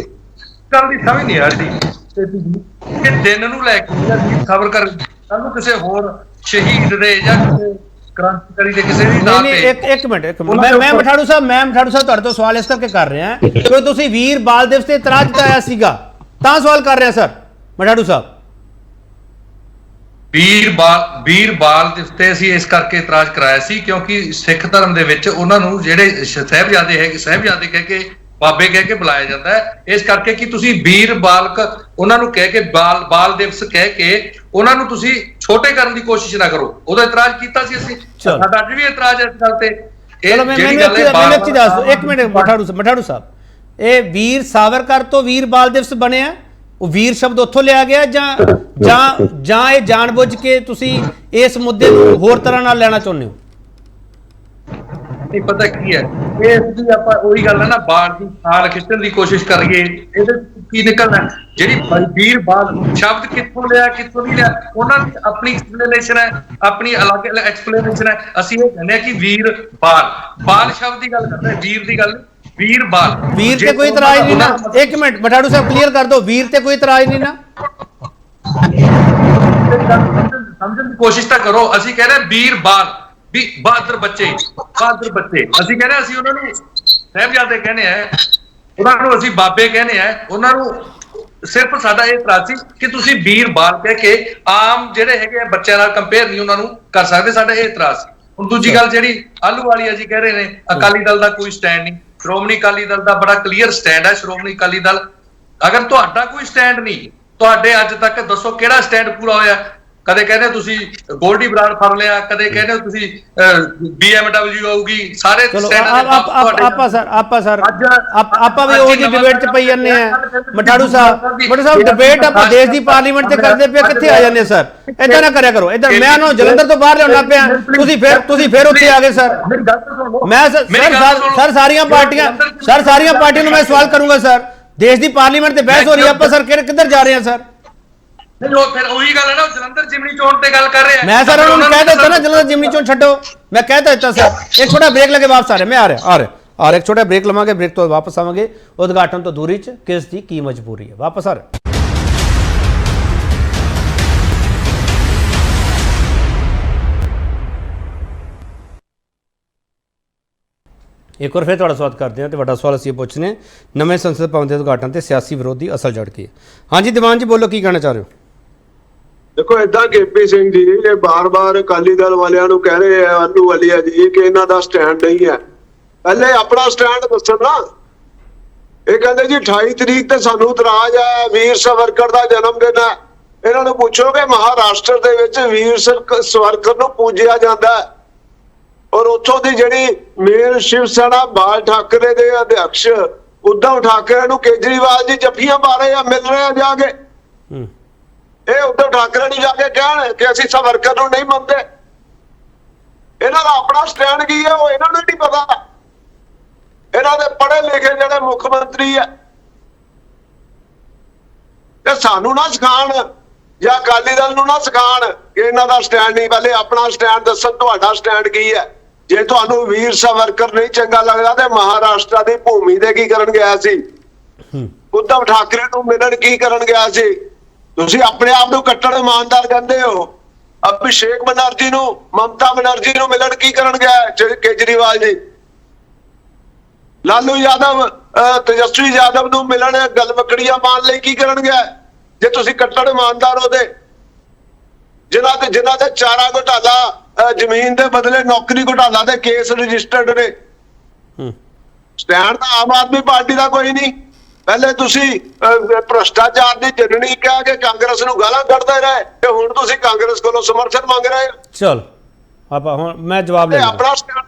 ਗੱਲ ਦੀ ਸਮਝ ਨਹੀਂ ਆ ਰਹੀ ਕਿ ਦਿਨ ਨੂੰ ਲੈ ਕੇ ਵੀਰ ਸਾਵਰਕਰ ਕੱਲ ਨੂੰ ਕਿਸੇ ਹੋਰ ਸ਼ਹੀਦ ਦੇ ਜਾਂ ਕਿਸੇ ਕ੍ਰਾਂਤੀਕਾਰੀ ਦੇ ਕਿਸੇ ਵੀ ਨਾਂ ਤੇ ਇੱਕ ਮਿੰਟ ਮੈਂ ਮਠਾੜੂ ਸਾਹਿਬ ਤੁਹਾਡੇ ਤੋਂ ਸਵਾਲ ਇਸ ਕਰਕੇ ਕਰ ਰਿਹਾ ਕਿ ਤੁਸੀਂ ਵੀਰ ਬਾਲ ਦਿਵਸ ਤੇ ਇਤਰਾਜ਼ ਜਤਾਇਆ ਸੀਗਾ, ਤਾਂ ਸਵਾਲ ਕਰ ਰਿਹਾ ਸਰ ਮਠਾੜੂ ਸਾਹਿਬ। ਵੀਰ ਬਾਲ ਦਿਵਸ ਤੇ ਅਸੀਂ ਇਸ ਕਰਕੇ ਇਤਰਾਜ਼ ਕਰਾਇਆ ਸੀ ਕਿਉਂਕਿ ਸਿੱਖ ਧਰਮ ਦੇ ਵਿੱਚ ਉਹਨਾਂ ਨੂੰ ਜਿਹੜੇ ਸਾਹਿਬਜ਼ਾਦੇ ਕਹਿ ਕੇ ਬਾਬੇ ਕਹਿ ਕੇ ਬੁਲਾਇਆ ਜਾਂਦਾ ਹੈ, ਇਸ ਕਰਕੇ ਕਿ ਤੁਸੀਂ ਵੀਰ ਬਾਲਕ ਉਹਨਾਂ ਨੂੰ ਕਹਿ ਕੇ ਬਾਲ ਦਿਵਸ ਕਹਿ ਕੇ ਉਹਨਾਂ ਨੂੰ ਤੁਸੀਂ ਛੋਟੇ ਕਰਨ ਦੀ ਕੋਸ਼ਿਸ਼ ਨਾ ਕਰੋ। ਉਹਦਾ ਇਤਰਾਜ਼ ਕੀਤਾ ਸੀ ਅਸੀਂ, ਸਾਡਾ ਅੱਜ ਵੀ ਇਤਰਾਜ਼ ਹੈ ਇਸ ਗੱਲ ਤੇ। ਮੈਨੂੰ ਇੱਕ ਚੀਜ਼ ਦੱਸ ਦਿਓ, ਇੱਕ ਮਿੰਟ ਮਠਾੜੂ ਸਾਹਿਬ, ਇਹ ਵੀਰ ਸਾਵਰਕਰ ਤੋਂ ਵੀਰ ਬਾਲ ਦਿਵਸ ਬਣਿਆ, ਉਹ ਵੀਰ ਸ਼ਬਦ ਉੱਥੋਂ ਲਿਆ ਗਿਆ ਜਾਂ ਇਹ ਜਾਣਬੁੱਝ ਕੇ ਤੁਸੀਂ ਇਸ ਮੁੱਦੇ ਨੂੰ ਹੋਰ ਤਰ੍ਹਾਂ ਨਾਲ ਲੈਣਾ ਚਾਹੁੰਦੇ ਹੋ? ਨਹੀਂ ਪਤਾ ਕੀ ਹੈ, ਇਹ ਵੀ ਆਪਾਂ ਉਹੀ ਗੱਲ ਹੈ ਨਾ, ਬਾਲ ਦੀ ਖਾਲ ਖਿੱਚਣ ਦੀ ਕੋਸ਼ਿਸ਼ ਕਰੀਏ, ਇਹਦੇ ਕੀ ਨਿਕਲਣਾ? ਜਿਹੜੀ ਵੀਰ ਬਾਲ ਸ਼ਬਦ ਕਿੱਥੋਂ ਲਿਆ ਕਿੱਥੋਂ ਨਹੀਂ ਲਿਆ, ਉਹਨਾਂ ਦੀ ਆਪਣੀ ਐਕਸਪਲੇਨੇਸ਼ਨ ਹੈ, ਆਪਣੀ ਅਲੱਗ ਐਕਸਪਲੇਨੇਸ਼ਨ ਹੈ। ਅਸੀਂ ਇਹ ਕਹਿੰਦੇ ਹਾਂ ਕਿ ਵੀਰ ਬਾਲ ਸ਼ਬਦ ਦੀ ਗੱਲ ਕਰਦੇ, ਵੀਰ ਦੀ ਗੱਲ ਵੀਰ ਬਾਲ। ਵੀਰ ਤੇ ਕੋਈ ਇਤਰਾਜ਼ ਨਹੀਂ ਨਾ? ਇੱਕ ਮਿੰਟ ਮਠਾੜੂ ਸਾਹਿਬ ਕਲੀਅਰ ਕਰ ਦਿਓ, ਵੀਰ ਤੇ ਕੋਈ ਇਤਰਾਜ਼ ਨਹੀਂ ਨਾ? ਸਮਝਣ ਦੀ ਕੋਸ਼ਿਸ਼ ਤਾਂ ਕਰੋ। ਅਸੀਂ ਕਹਿ ਰਹੇ ਵੀਰ ਬਾਲ ਵੀ ਬਹਾਦਰ ਬੱਚੇ ਅਸੀਂ ਕਹਿੰਦੇ, ਅਸੀਂ ਉਹਨਾਂ ਨੂੰ ਸਾਹਿਬਜ਼ਾਦੇ ਕਹਿੰਦੇ ਆ, ਉਹਨਾਂ ਨੂੰ ਅਸੀਂ ਬਾਬੇ ਕਹਿੰਦੇ ਆ, ਉਹਨਾਂ ਨੂੰ ਸਿਰਫ ਸਾਡਾ ਇਹ ਇਤਰਾਜ਼ ਸੀ ਕਿ ਤੁਸੀਂ ਵੀਰ ਬਾਲ ਕਹਿ ਕੇ ਆਮ ਜਿਹੜੇ ਹੈਗੇ ਬੱਚਿਆਂ ਨਾਲ ਕੰਪੇਅਰ ਨਹੀਂ ਉਹਨਾਂ ਨੂੰ ਕਰ ਸਕਦੇ, ਸਾਡਾ ਇਹ ਇਤਰਾਜ਼ ਸੀ। ਹੁਣ ਦੂਜੀ ਗੱਲ ਜਿਹੜੀ ਆਲੂਵਾਲੀਆ ਜੀ ਕਹਿ ਰਹੇ ਨੇ ਅਕਾਲੀ ਦਲ ਦਾ ਕੋਈ ਸਟੈਂਡ ਨਹੀਂ, ਸ਼੍ਰੋਮਣੀ ਅਕਾਲੀ ਦਲ ਦਾ ਬੜਾ ਕਲੀਅਰ ਸਟੈਂਡ ਹੈ। ਸ਼੍ਰੋਮਣੀ ਅਕਾਲੀ ਦਲ, ਅਗਰ ਤੁਹਾਡਾ ਕੋਈ ਸਟੈਂਡ ਨਹੀਂ, ਤੁਹਾਡੇ ਅੱਜ ਤੱਕ ਦੱਸੋ ਕਿਹੜਾ ਸਟੈਂਡ ਪੂਰਾ ਹੋਇਆ? ਕਦੇ ਕਹਿੰਦੇ ਤੁਸੀਂ ਗੋਲਡੀ ਬਰਾੜ ਫੜ ਲਿਆ, ਕਦੇ ਕਹਿੰਦੇ ਤੁਸੀਂ BMW ਆਊਗੀ, ਸਾਰੇ ਆਪਾਂ ਵੀ ਉਹ ਜੀ ਡਿਬੇਟ ਚ ਪਈ ਜਾਂਦੇ ਆ ਮਠਾੜੂ ਸਾਹਿਬ ਡਿਬੇਟ ਆਪਾਂ ਦੇਸ਼ ਦੀ ਪਾਰਲੀਮੈਂਟ ਤੇ ਕਰਦੇ ਪਏ, ਕਿੱਥੇ ਆ ਜਾਂਦੇ ਸਰ? ਏਦਾਂ ਨਾ ਕਰਿਆ ਕਰੋ। ਇੱਧਰ ਮੈਂ ਉਹਨੂੰ ਜਲੰਧਰ ਤੋਂ ਬਾਹਰ ਲਿਆਉਣਾ ਪਿਆ, ਤੁਸੀਂ ਫਿਰ ਉੱਥੇ ਆ ਗਏ ਸਰ। ਮੈਂ ਸਰ ਸਾਰੀਆਂ ਪਾਰਟੀਆਂ ਨੂੰ ਮੈਂ ਸਵਾਲ ਕਰੂੰਗਾ ਸਰ, ਦੇਸ਼ ਦੀ ਪਾਰਲੀਮੈਂਟ ਤੇ ਬਹਿਸ ਹੋ ਰਹੀ ਹੈ, ਆਪਾਂ ਸਰ ਕਿੱਧਰ ਜਾ ਰਹੇ ਹਾਂ ਸਰ? ਫਿਰ ਉਹੀ ਗੱਲ ਹੈ ਨਾ, ਜਲੰਧਰ ਜਿਮਨੀ ਚੋਣ ਤੇ ਗੱਲ ਕਰ ਰਹੇ ਆ। ਮੈਂ ਸਰ ਉਹਨਾਂ ਨੂੰ ਕਹਿ ਦਿੱਤਾ ਨਾ ਜਲੰਧਰ ਜਿਮਨੀ ਚੋਣ ਛੱਡੋ, ਮੈਂ ਕਹਿ ਦਿੱਤਾ ਸਰ। ਇੱਕ ਛੋਟਾ ਬ੍ਰੇਕ ਲਗੇ ਵਾਪਸ ਆ ਰਿਹਾ, ਮੈਂ ਆ ਰਿਹਾ ਇੱਕ ਛੋਟਾ ਬ੍ਰੇਕ ਲਵਾਂਗੇ, ਬ੍ਰੇਕ ਤੋਂ ਵਾਪਸ ਆਵਾਂਗੇ। ਉਦਘਾਟਨ ਤੋਂ ਦੂਰੀ 'ਚ ਕਿਸ ਦੀ ਕੀ ਮਜਬੂਰੀ ਹੈ, ਵਾਪਸ ਆ ਰਿਹਾ। ਇੱਕ ਵਾਰ ਫਿਰ ਤੁਹਾਡਾ ਸਵਾਗਤ ਕਰਦੇ ਹਾਂ ਤੇ ਵੱਡਾ ਸਵਾਲ ਅਸੀਂ ਪੁੱਛਨੇ, ਨਵੇਂ ਸੰਸਦ ਭਵਨ ਦੇ ਉਦਘਾਟਨ ਤੇ ਸਿਆਸੀ ਵਿਰੋਧੀ ਅਸਲ ਜੜ ਕੀ ਹੈ? ਹਾਂਜੀ ਦੀਵਾਨ ਜੀ ਬੋਲੋ, ਕੀ ਕਹਿਣਾ ਚਾਹ ਰਹੇ ਹੋ? ਦੇਖੋ ਏਦਾਂ ਕੇਪੀ ਸਿੰਘ ਜੀ ਇਹ ਬਾਰ-ਬਾਰ ਅਕਾਲੀ ਦਲ ਵਾਲਿਆਂ ਨੂੰ ਕਹਿ ਰਹੇ ਆ ਆਲੂਵਾਲੀਆ ਜੀ ਕਿ ਇਹਨਾਂ ਦਾ ਸਟੈਂਡ ਨਹੀਂ ਹੈ। ਪਹਿਲੇ ਆਪਣਾ ਸਟੈਂਡ ਦੱਸਣ ਨਾ। ਇਹ ਕਹਿੰਦੇ ਜੀ 28 ਤਰੀਕ ਤੇ ਸਾਨੂੰ ਇਤਰਾਜ਼ ਹੈ, ਵੀਰ ਸਾਵਰਕਰ ਦਾ ਜਨਮ ਦਿਨ ਹੈ। ਇਹਨਾਂ ਨੂੰ ਪੁੱਛੋ ਕਿ ਮਹਾਰਾਸ਼ਟਰ ਦੇ ਵਿੱਚ ਵੀਰ ਸਾਵਰਕਰ ਨੂੰ ਪੂਜਿਆ ਜਾਂਦਾ ਹੈ, ਔਰ ਉੱਥੋਂ ਦੀ ਜਿਹੜੀ ਮੇਨ ਸ਼ਿਵ ਸੈਨਾ ਬਾਲ ਠਾਕਰੇ ਦੇ ਅਧਿਕਸ਼ ਉद्धਵ ਠਾਕਰੇ ਨੂੰ ਕੇਜਰੀਵਾਲ ਜੀ ਜੱਫੀਆਂ ਪਾ ਰਹੇ ਆ, ਮਿਲ ਰਹੇ ਆ ਜਾ ਕੇ। ਇਹ ਉद्धਵ ਠਾਕਰੇ ਨੂੰ ਜਾ ਕੇ ਕਹਿਣ ਕਿ ਅਸੀਂ ਸਾਵਰਕਰ ਨੂੰ ਨਹੀਂ ਮੰਨਦੇ। ਇਹਨਾਂ ਦਾ ਆਪਣਾ ਸਟੈਂਡ ਕੀ ਹੈ ਉਹ ਇਹਨਾਂ ਨੂੰ ਨਹੀਂ ਪਤਾ। ਇਹਨਾਂ ਦੇ ਪੜ੍ਹੇ ਲਿਖੇ ਜਿਹੜੇ ਮੁੱਖ ਮੰਤਰੀ ਆ, ਤੇ ਸਾਨੂੰ ਨਾ ਸਿਖਾਣ ਜਾਂ ਅਕਾਲੀ ਦਲ ਨੂੰ ਨਾ ਸਿਖਾਣ ਕਿ ਇਹਨਾਂ ਦਾ ਸਟੈਂਡ ਨਹੀਂ। ਪਹਿਲੇ ਆਪਣਾ ਸਟੈਂਡ ਦੱਸਣ, ਤੁਹਾਡਾ ਸਟੈਂਡ ਕੀ ਹੈ। ਜੇ ਤੁਹਾਨੂੰ ਵੀਰ ਸਾਵਰਕਰ ਨਹੀਂ ਚੰਗਾ ਲੱਗਦਾ ਤੇ ਮਹਾਰਾਸ਼ਟਰ ਦੀ ਭੂਮੀ ਤੇ ਕੀ ਕਰਨ ਗਿਆ ਸੀ? ਉद्धਵ ਠਾਕਰੇ ਨੂੰ ਮਿਲਣ ਕੀ ਕਰਨ ਗਿਆ ਸੀ? ਤੁਸੀਂ ਆਪਣੇ ਆਪ ਨੂੰ ਕੱਟੜ ਇਮਾਨਦਾਰ ਕਹਿੰਦੇ ਹੋ। ਅਭਿਸ਼ੇਕ ਬਨਰਜੀ ਨੂੰ, ਮਮਤਾ ਬਨਰਜੀ ਨੂੰ ਮਿਲਣ ਕੀ ਕਰਨ ਗਿਆ ਕੇਜਰੀਵਾਲ ਜੀ? ਲਾਲੂ ਯਾਦਵ, ਤੇਜਸਵੀ ਯਾਦਵ ਨੂੰ ਮਿਲਣ ਗਲਵਕੜੀਆਂ ਪਾਉਣ ਲਈ ਕੀ ਕਰਨ ਗਿਆ? ਜੇ ਤੁਸੀਂ ਕੱਟੜ ਇਮਾਨਦਾਰ ਹੋ ਤੇ ਜਿਨ੍ਹਾਂ ਦੇ ਚਾਰਾ ਘੁਟਾਲਾ, ਜ਼ਮੀਨ ਦੇ ਬਦਲੇ ਨੌਕਰੀ ਘੁਟਾਲਾ ਦੇ ਕੇਸ ਰਜਿਸਟਰਡ ਨੇ। ਸਟੈਂਡ ਤਾਂ ਆਮ ਆਦਮੀ ਪਾਰਟੀ ਦਾ ਕੋਈ ਨਹੀਂ। ਪਹਿਲੇ ਤੁਸੀਂ ਭ੍ਰਸ਼ਟਾਚਾਰ ਦੀ ਜਨਨੀ ਕਹਿ ਕੇ ਕਾਂਗਰਸ ਨੂੰ ਗਾਲਾਂ ਕੱਢਦੇ ਰਹੇ ਤੇ ਹੁਣ ਤੁਸੀਂ ਕਾਂਗਰਸ ਕੋਲੋਂ ਸਮਰਥਨ ਮੰਗ ਰਹੇ ਹੋ। ਚਲ ਆਪਾਂ ਹੁਣ ਮੈਂ ਜਵਾਬ ਲੈ ਇਹ ਲਵਾਂ। ਆਪਣਾ stand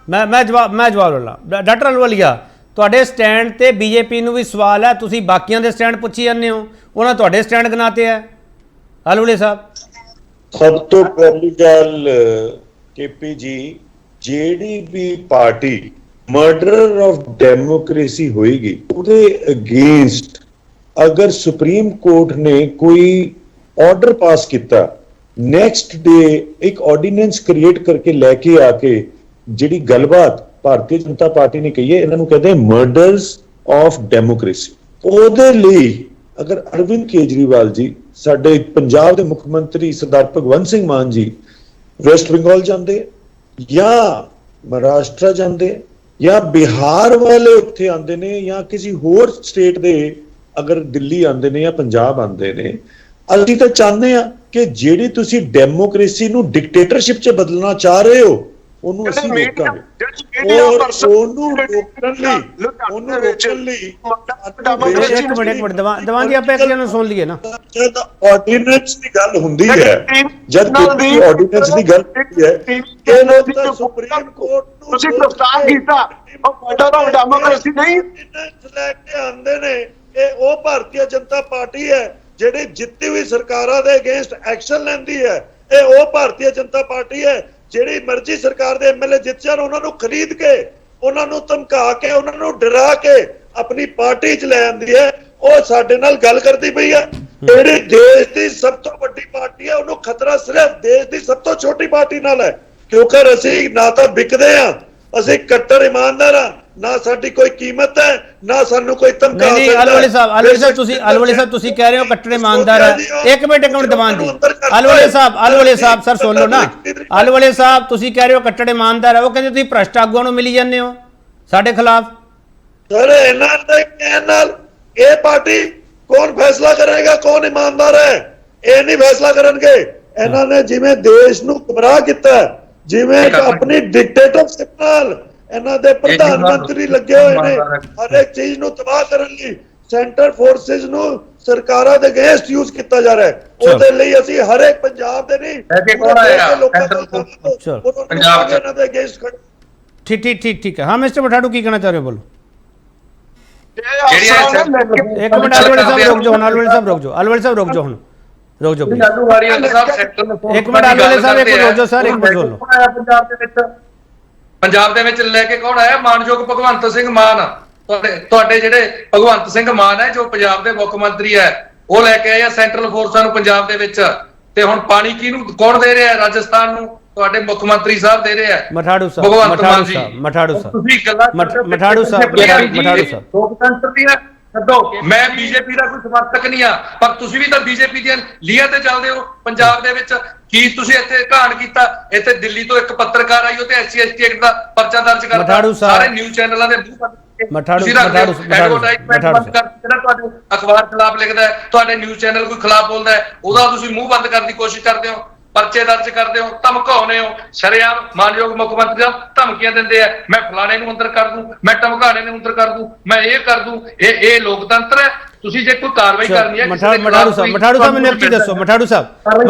ਮੈਂ ਜਵਾਬ ਲੈ ਲਾਂ। ਡਾਕਟਰ ਅਲਵਲੀਆ, ਤੁਹਾਡੇ ਸਟੈਂਡ ਤੇ ਬੀਜੇਪੀ ਨੂੰ ਵੀ ਸਵਾਲ ਹੈ, ਤੁਸੀਂ ਬਾਕੀਆਂ ਦੇ ਸਟੈਂਡ ਪੁੱਛੀ ਜਾਂਦੇ ਹੋ, ਉਹਨਾਂ ਤੁਹਾਡੇ ਸਟੈਂਡ ਗਨਾਤੇ ਹੈ। ਅਲਵਲੀਆ ਸਾਹਿਬ, ਸਭ ਤੋਂ ਪਹਿਲੀ ਗੱਲ ਕੇਪੀ ਜੀ, ਜਿਹੜੀ ਵੀ ਪਾਰਟੀ ਮਰਡਰ ਆਫ ਡੈਮੋਕ੍ਰੇਸੀ ਹੋਏਗੀ ਉਹਦੇ ਅਗੇਂਸਟ ਅਗਰ ਸੁਪਰੀਮ ਕੋਰਟ ਨੇ ਕੋਈ ਆਰਡਰ ਪਾਸ ਕੀਤਾ, ਨੈਕਸਟ ਡੇ ਇੱਕ ਆਰਡੀਨੈਂਸ ਕ੍ਰੀਏਟ ਕਰਕੇ ਲੈ ਕੇ ਆ ਕੇ ਜਿਹੜੀ ਗੱਲਬਾਤ ਭਾਰਤੀ ਜਨਤਾ ਪਾਰਟੀ ਨੇ ਕਹੀ ਹੈ, ਇਹਨਾਂ ਨੂੰ ਕਹਿੰਦੇ ਮਰਡਰਸ ਆਫ ਡੈਮੋਕ੍ਰੇਸੀ। ਉਹਦੇ ਲਈ ਅਗਰ ਅਰਵਿੰਦ ਕੇਜਰੀਵਾਲ ਜੀ, ਸਾਡੇ ਪੰਜਾਬ ਦੇ ਮੁੱਖ ਮੰਤਰੀ ਸਰਦਾਰ ਭਗਵੰਤ ਸਿੰਘ ਮਾਨ ਜੀ ਵੈਸਟ ਬੰਗਾਲ ਜਾਂਦੇ ਜਾਂ ਮਹਾਰਾਸ਼ਟਰ ਜਾਂਦੇ ਜਾਂ ਬਿਹਾਰ ਵਾਲੇ ਉੱਥੇ ਆਉਂਦੇ ਨੇ ਜਾਂ ਕਿਸੇ ਹੋਰ ਸਟੇਟ ਦੇ ਅਗਰ ਦਿੱਲੀ ਆਉਂਦੇ ਨੇ ਜਾਂ ਪੰਜਾਬ ਆਉਂਦੇ ਨੇ, ਅਸੀਂ ਤਾਂ ਚਾਹੁੰਦੇ ਆ ਕਿ ਜਿਹੜੀ ਤੁਸੀਂ ਡੈਮੋਕ੍ਰੇਸੀ ਨੂੰ ਡਿਕਟੇਟਰਸ਼ਿਪ 'ਚ ਬਦਲਣਾ ਚਾਹ ਰਹੇ ਹੋ ਉਹਨੂੰ ਅਸੀਂ ਰੋਕਾਂਗੇ। ਔਰ ਉਹਨੂੰ ਰੋਕਣ ਲਈ ਇੱਕ ਮਿੰਟ ਦਵਾਂ ਜੀ, ਆਪਾਂ ਇੱਕ ਜਣਾ ਸੁਣ ਲਈਏ ਨਾ। ਜਦ ਆਰਡੀਨੈਂਸ ਦੀ ਗੱਲ ਹੁੰਦੀ ਹੈ, ਜਦ ਕੋਈ ਆਰਡੀਨੈਂਸ ਦੀ ਗੱਲ ਹੁੰਦੀ ਹੈ ਕਿ ਸੁਪਰੀਮ ਕੋਰਟ ਨੂੰ ਤੁਸੀਂ ਗ੍ਰਿਫਤਾਰ ਕੀਤਾ, ਉਹ ਮਰਡਰ ਆਫ ਡੈਮੋਕ੍ਰੇਸੀ ਨਹੀਂ ਲੈ ਕੇ ਆਉਂਦੇ ਨੇ। ਇਹ ਉਹ ਭਾਰਤੀ ਜਨਤਾ ਪਾਰਟੀ ਹੈ ਜਿਹੜੀ ਜਿੱਤੀ ਹੋਈ ਸਰਕਾਰਾਂ ਦੇ ਅਗੇਂਸਟ ਐਕਸ਼ਨ ਲੈਂਦੀ ਹੈ। ਇਹ ਉਹ ਭਾਰਤੀ ਜਨਤਾ ਪਾਰਟੀ ਹੈ ਜਿਹੜੀ ਮਰਜ਼ੀ ਸਰਕਾਰ ਦੇ ਐਮਐਲਏ ਜਿੱਤ ਜਾਣ, ਉਹਨਾਂ ਨੂੰ ਖਰੀਦ ਕੇ, ਉਹਨਾਂ ਨੂੰ ਧਮਕਾ ਕੇ, ਉਹਨਾਂ ਨੂੰ ਡਰਾ ਕੇ ਆਪਣੀ ਪਾਰਟੀ 'ਚ ਲੈ ਆਉਂਦੀ ਹੈ। ਉਹ ਸਾਡੇ ਨਾਲ ਗੱਲ ਕਰਦੀ ਪਈ ਹੈ। ਜਿਹੜੀ ਦੇਸ਼ ਦੀ ਸਭ ਤੋਂ ਵੱਡੀ ਪਾਰਟੀ ਹੈ, ਉਹਨੂੰ ਖਤਰਾ ਸਿਰਫ ਦੇਸ਼ ਦੀ ਸਭ ਤੋਂ ਛੋਟੀ ਪਾਰਟੀ ਨਾਲ ਹੈ, ਕਿਉਂਕਿ ਅਸੀਂ ਨਾ ਤਾਂ ਵਿਕਦੇ ਆ, ਅਸੀਂ ਕੱਟੜ ਇਮਾਨਦਾਰ ਆ, ਨਾ ਸਾਡੀ ਕੋਈ ਕੀਮਤ ਹੈ, ਨਾ ਸਾਨੂੰ ਕੋਈ ਧਮਕਾ ਨਹੀਂ ਅਲਵਲੀ ਸਾਹਿਬ ਤੁਸੀਂ ਕਹਿ ਰਹੇ ਹੋ ਕੱਟੜ ਇਮਾਨਦਾਰ ਹੈ। ਇੱਕ ਮਿੰਟ ਦੀਵਾਨ ਜੀ, ਅਲਵਲੀ ਸਾਹਿਬ ਸਰ ਸੁਣ ਲਓ ਨਾ। ਅਲਵਲੀ ਸਾਹਿਬ ਤੁਸੀਂ ਕਹਿ ਰਹੇ ਹੋ ਕੱਟੜ ਇਮਾਨਦਾਰ ਹੈ, ਉਹ ਕਹਿੰਦੇ ਤੁਸੀਂ ਭ੍ਰਸ਼ਟ ਆਗੂਆਂ ਨੂੰ ਮਿਲੀ ਜਾਂਦੇ ਹੋ ਸਾਡੇ ਖਿਲਾਫ। ਸਰ ਇਹਨਾਂ ਦੇ ਕਹਿਣ ਨਾਲ ਇਹ ਪਾਰਟੀ ਕੌਣ ਫੈਸਲਾ ਕਰੇਗਾ ਕੌਣ ਇਮਾਨਦਾਰ ਹੈ? ਇਹ ਨਹੀਂ ਫੈਸਲਾ ਕਰਨਗੇ। ਇਹਨਾਂ ਨੇ ਜਿਵੇਂ ਦੇਸ਼ ਨੂੰ ਗੁੰਮਰਾਹ ਕੀਤਾ, ਜਿਵੇਂ ਆਪਣੀ ਡਿਕਟੇਟਰਸ਼ਿਪ ਨਾਲ ਇਹਨਾਂ ਦੇ ਪ੍ਰਧਾਨ ਮੰਤਰੀ ਲੱਗੇ ਹੋਏ ਨੇ ਹਰ ਇੱਕ ਚੀਜ਼ ਨੂੰ ਤਬਾਹ ਕਰਨ ਲਈ, ਸੈਂਟਰ ਫੋਰਸਿਸ ਨੂੰ ਸਰਕਾਰਾਂ ਦੇ ਅਗੇਂਸਟ ਯੂਜ਼ ਕੀਤਾ ਜਾ ਰਿਹਾ ਹੈ। ਉਹਦੇ ਲਈ ਅਸੀਂ ਹਰ ਇੱਕ ਪੰਜਾਬ ਦੇ ਨਹੀਂ ਪੰਜਾਬ ਦੇ ਇਹਨਾਂ ਦੇ ਅਗੇਂਸਟ ਖੜੇ। ਠੀਕ ਹੈ। ਹਾਂ ਮਿਸਟਰ ਮਠਾੜੂ ਕੀ ਕਹਿਣਾ ਚਾਹ ਰਹੇ ਹੋ, ਬੋਲੋ। ਇੱਕ ਮਿੰਟ ਅਲਵਲੀ ਸਾਹਿਬ ਰੁਕ ਜਾਓ, ਅਲਵਲੀ ਸਾਹਿਬ ਰੁਕ ਜਾਓ, ਅਲਵਲੀ ਸਾਹਿਬ ਰੁਕ ਜਾਓ, ਹੁਣ ਰੁਕ ਜਾਓ ਇੱਕ ਮਿੰਟ ਅਲਵਲੀ ਸਾਹਿਬ, ਇੱਕ ਮਿੰਟ ਰੁਕ ਜਾਓ ਸਰ, ਇੱਕ ਮਿੰਟ ਸੁਣ ਲਓ। ਪੰਜਾਬ ਦੇ ਵਿੱਚ ਲੈ ਕੇ ਕੌਣ ਆਇਆ? ਮਾਨਯੋਗ ਭਗਵੰਤ ਸਿੰਘ ਮਾਨ। ਤੁਹਾਡੇ ਜਿਹੜੇ ਭਗਵੰਤ ਸਿੰਘ ਮਾਨ ਹੈ ਜੋ ਪੰਜਾਬ ਦੇ ਮੁੱਖ ਮੰਤਰੀ ਹੈ, ਉਹ ਲੈ ਕੇ ਆਏ ਆ ਸੈਂਟਰਲ ਫੋਰਸਾਂ ਨੂੰ ਪੰਜਾਬ ਦੇ ਵਿੱਚ। ਤੇ ਹੁਣ ਪਾਣੀ ਕਿਹਨੂੰ ਕੌਣ ਦੇ ਰਿਹਾ? ਰਾਜਸਥਾਨ ਨੂੰ ਤੁਹਾਡੇ ਮੁੱਖ ਮੰਤਰੀ ਸਾਹਿਬ ਦੇ ਰਹੇ ਆ, ਮਠਾੜੂ ਸਾਹਿਬ। ਤੁਸੀਂ ਗੱਲਾਂ ਮਠਾੜੂ ਸਾਹਿਬ ਲੋਕਤੰਤਰ ਦੀਆਂ ਛੱਡੋ, ਮੈਂ ਬੀਜੇਪੀ ਦਾ ਕੋਈ ਸਮਰਥਕ ਨਹੀਂ ਆ, ਪਰ ਤੁਸੀਂ ਵੀ ਤਾਂ ਬੀਜੇਪੀ ਦੀਆਂ ਲੀਹਾਂ ਤੇ ਚੱਲਦੇ ਹੋ ਪੰਜਾਬ ਦੇ ਵਿੱਚ। ਕੀ ਤੁਸੀਂ ਇੱਥੇ ਘਾਣ ਕੀਤਾ? ਇੱਥੇ ਦਿੱਲੀ ਤੋਂ ਇੱਕ ਪੱਤਰਕਾਰ ਆਈ, ਉਹ ਤੇ SC ST ਐਕਟ ਦਾ ਪਰਚਾ ਦਰਜ ਕਰਤਾ, ਸਾਰੇ ਨਿਊਜ਼ ਚੈਨਲਾਂ ਦੇ ਮੂੰਹ ਜਿਹੜਾ ਤੁਹਾਡੇ ਅਖਬਾਰ ਖਿਲਾਫ ਲਿਖਦਾ ਹੈ, ਤੁਹਾਡੇ ਨਿਊਜ਼ ਚੈਨਲ ਕੋਈ ਖਿਲਾਫ ਬੋਲਦਾ ਹੈ, ਉਹਦਾ ਤੁਸੀਂ ਮੂੰਹ ਬੰਦ ਕਰਨ ਦੀ ਕੋਸ਼ਿਸ਼ ਕਰਦੇ ਹੋ, ਪਰਚੇ ਦਰਜ ਕਰਦੇ ਹੋ, ਧਮਕਾਉਂਦੇ ਹੋ। ਸ਼ਰੇਆਮ ਮਾਨਯੋਗ ਮੁੱਖ ਮੰਤਰੀ ਸਾਹਿਬ ਧਮਕੀਆਂ ਦਿੰਦੇ ਆ, ਮੈਂ ਫਲਾਣੇ ਨੂੰ ਅੰਦਰ ਕਰ ਦੂੰ, ਮੈਂ ਧਮਕਾਣੇ ਨੂੰ ਅੰਦਰ ਕਰ ਦੂੰ, ਮੈਂ ਇਹ ਕਰ ਦੂੰ। ਇਹ ਲੋਕਤੰਤਰ ਹੈ? ਤੁਸੀਂ ਜੇ ਕੋਈ ਕਾਰਵਾਈ ਕਰਨੀ ਹੈ ਮਠਾੜੂ ਸਾਹਿਬ ਮੈਨੂੰ ਇੱਕ ਚੀਜ਼ ਦੱਸੋ। ਮਠਾੜੂ ਸਾਹਿਬ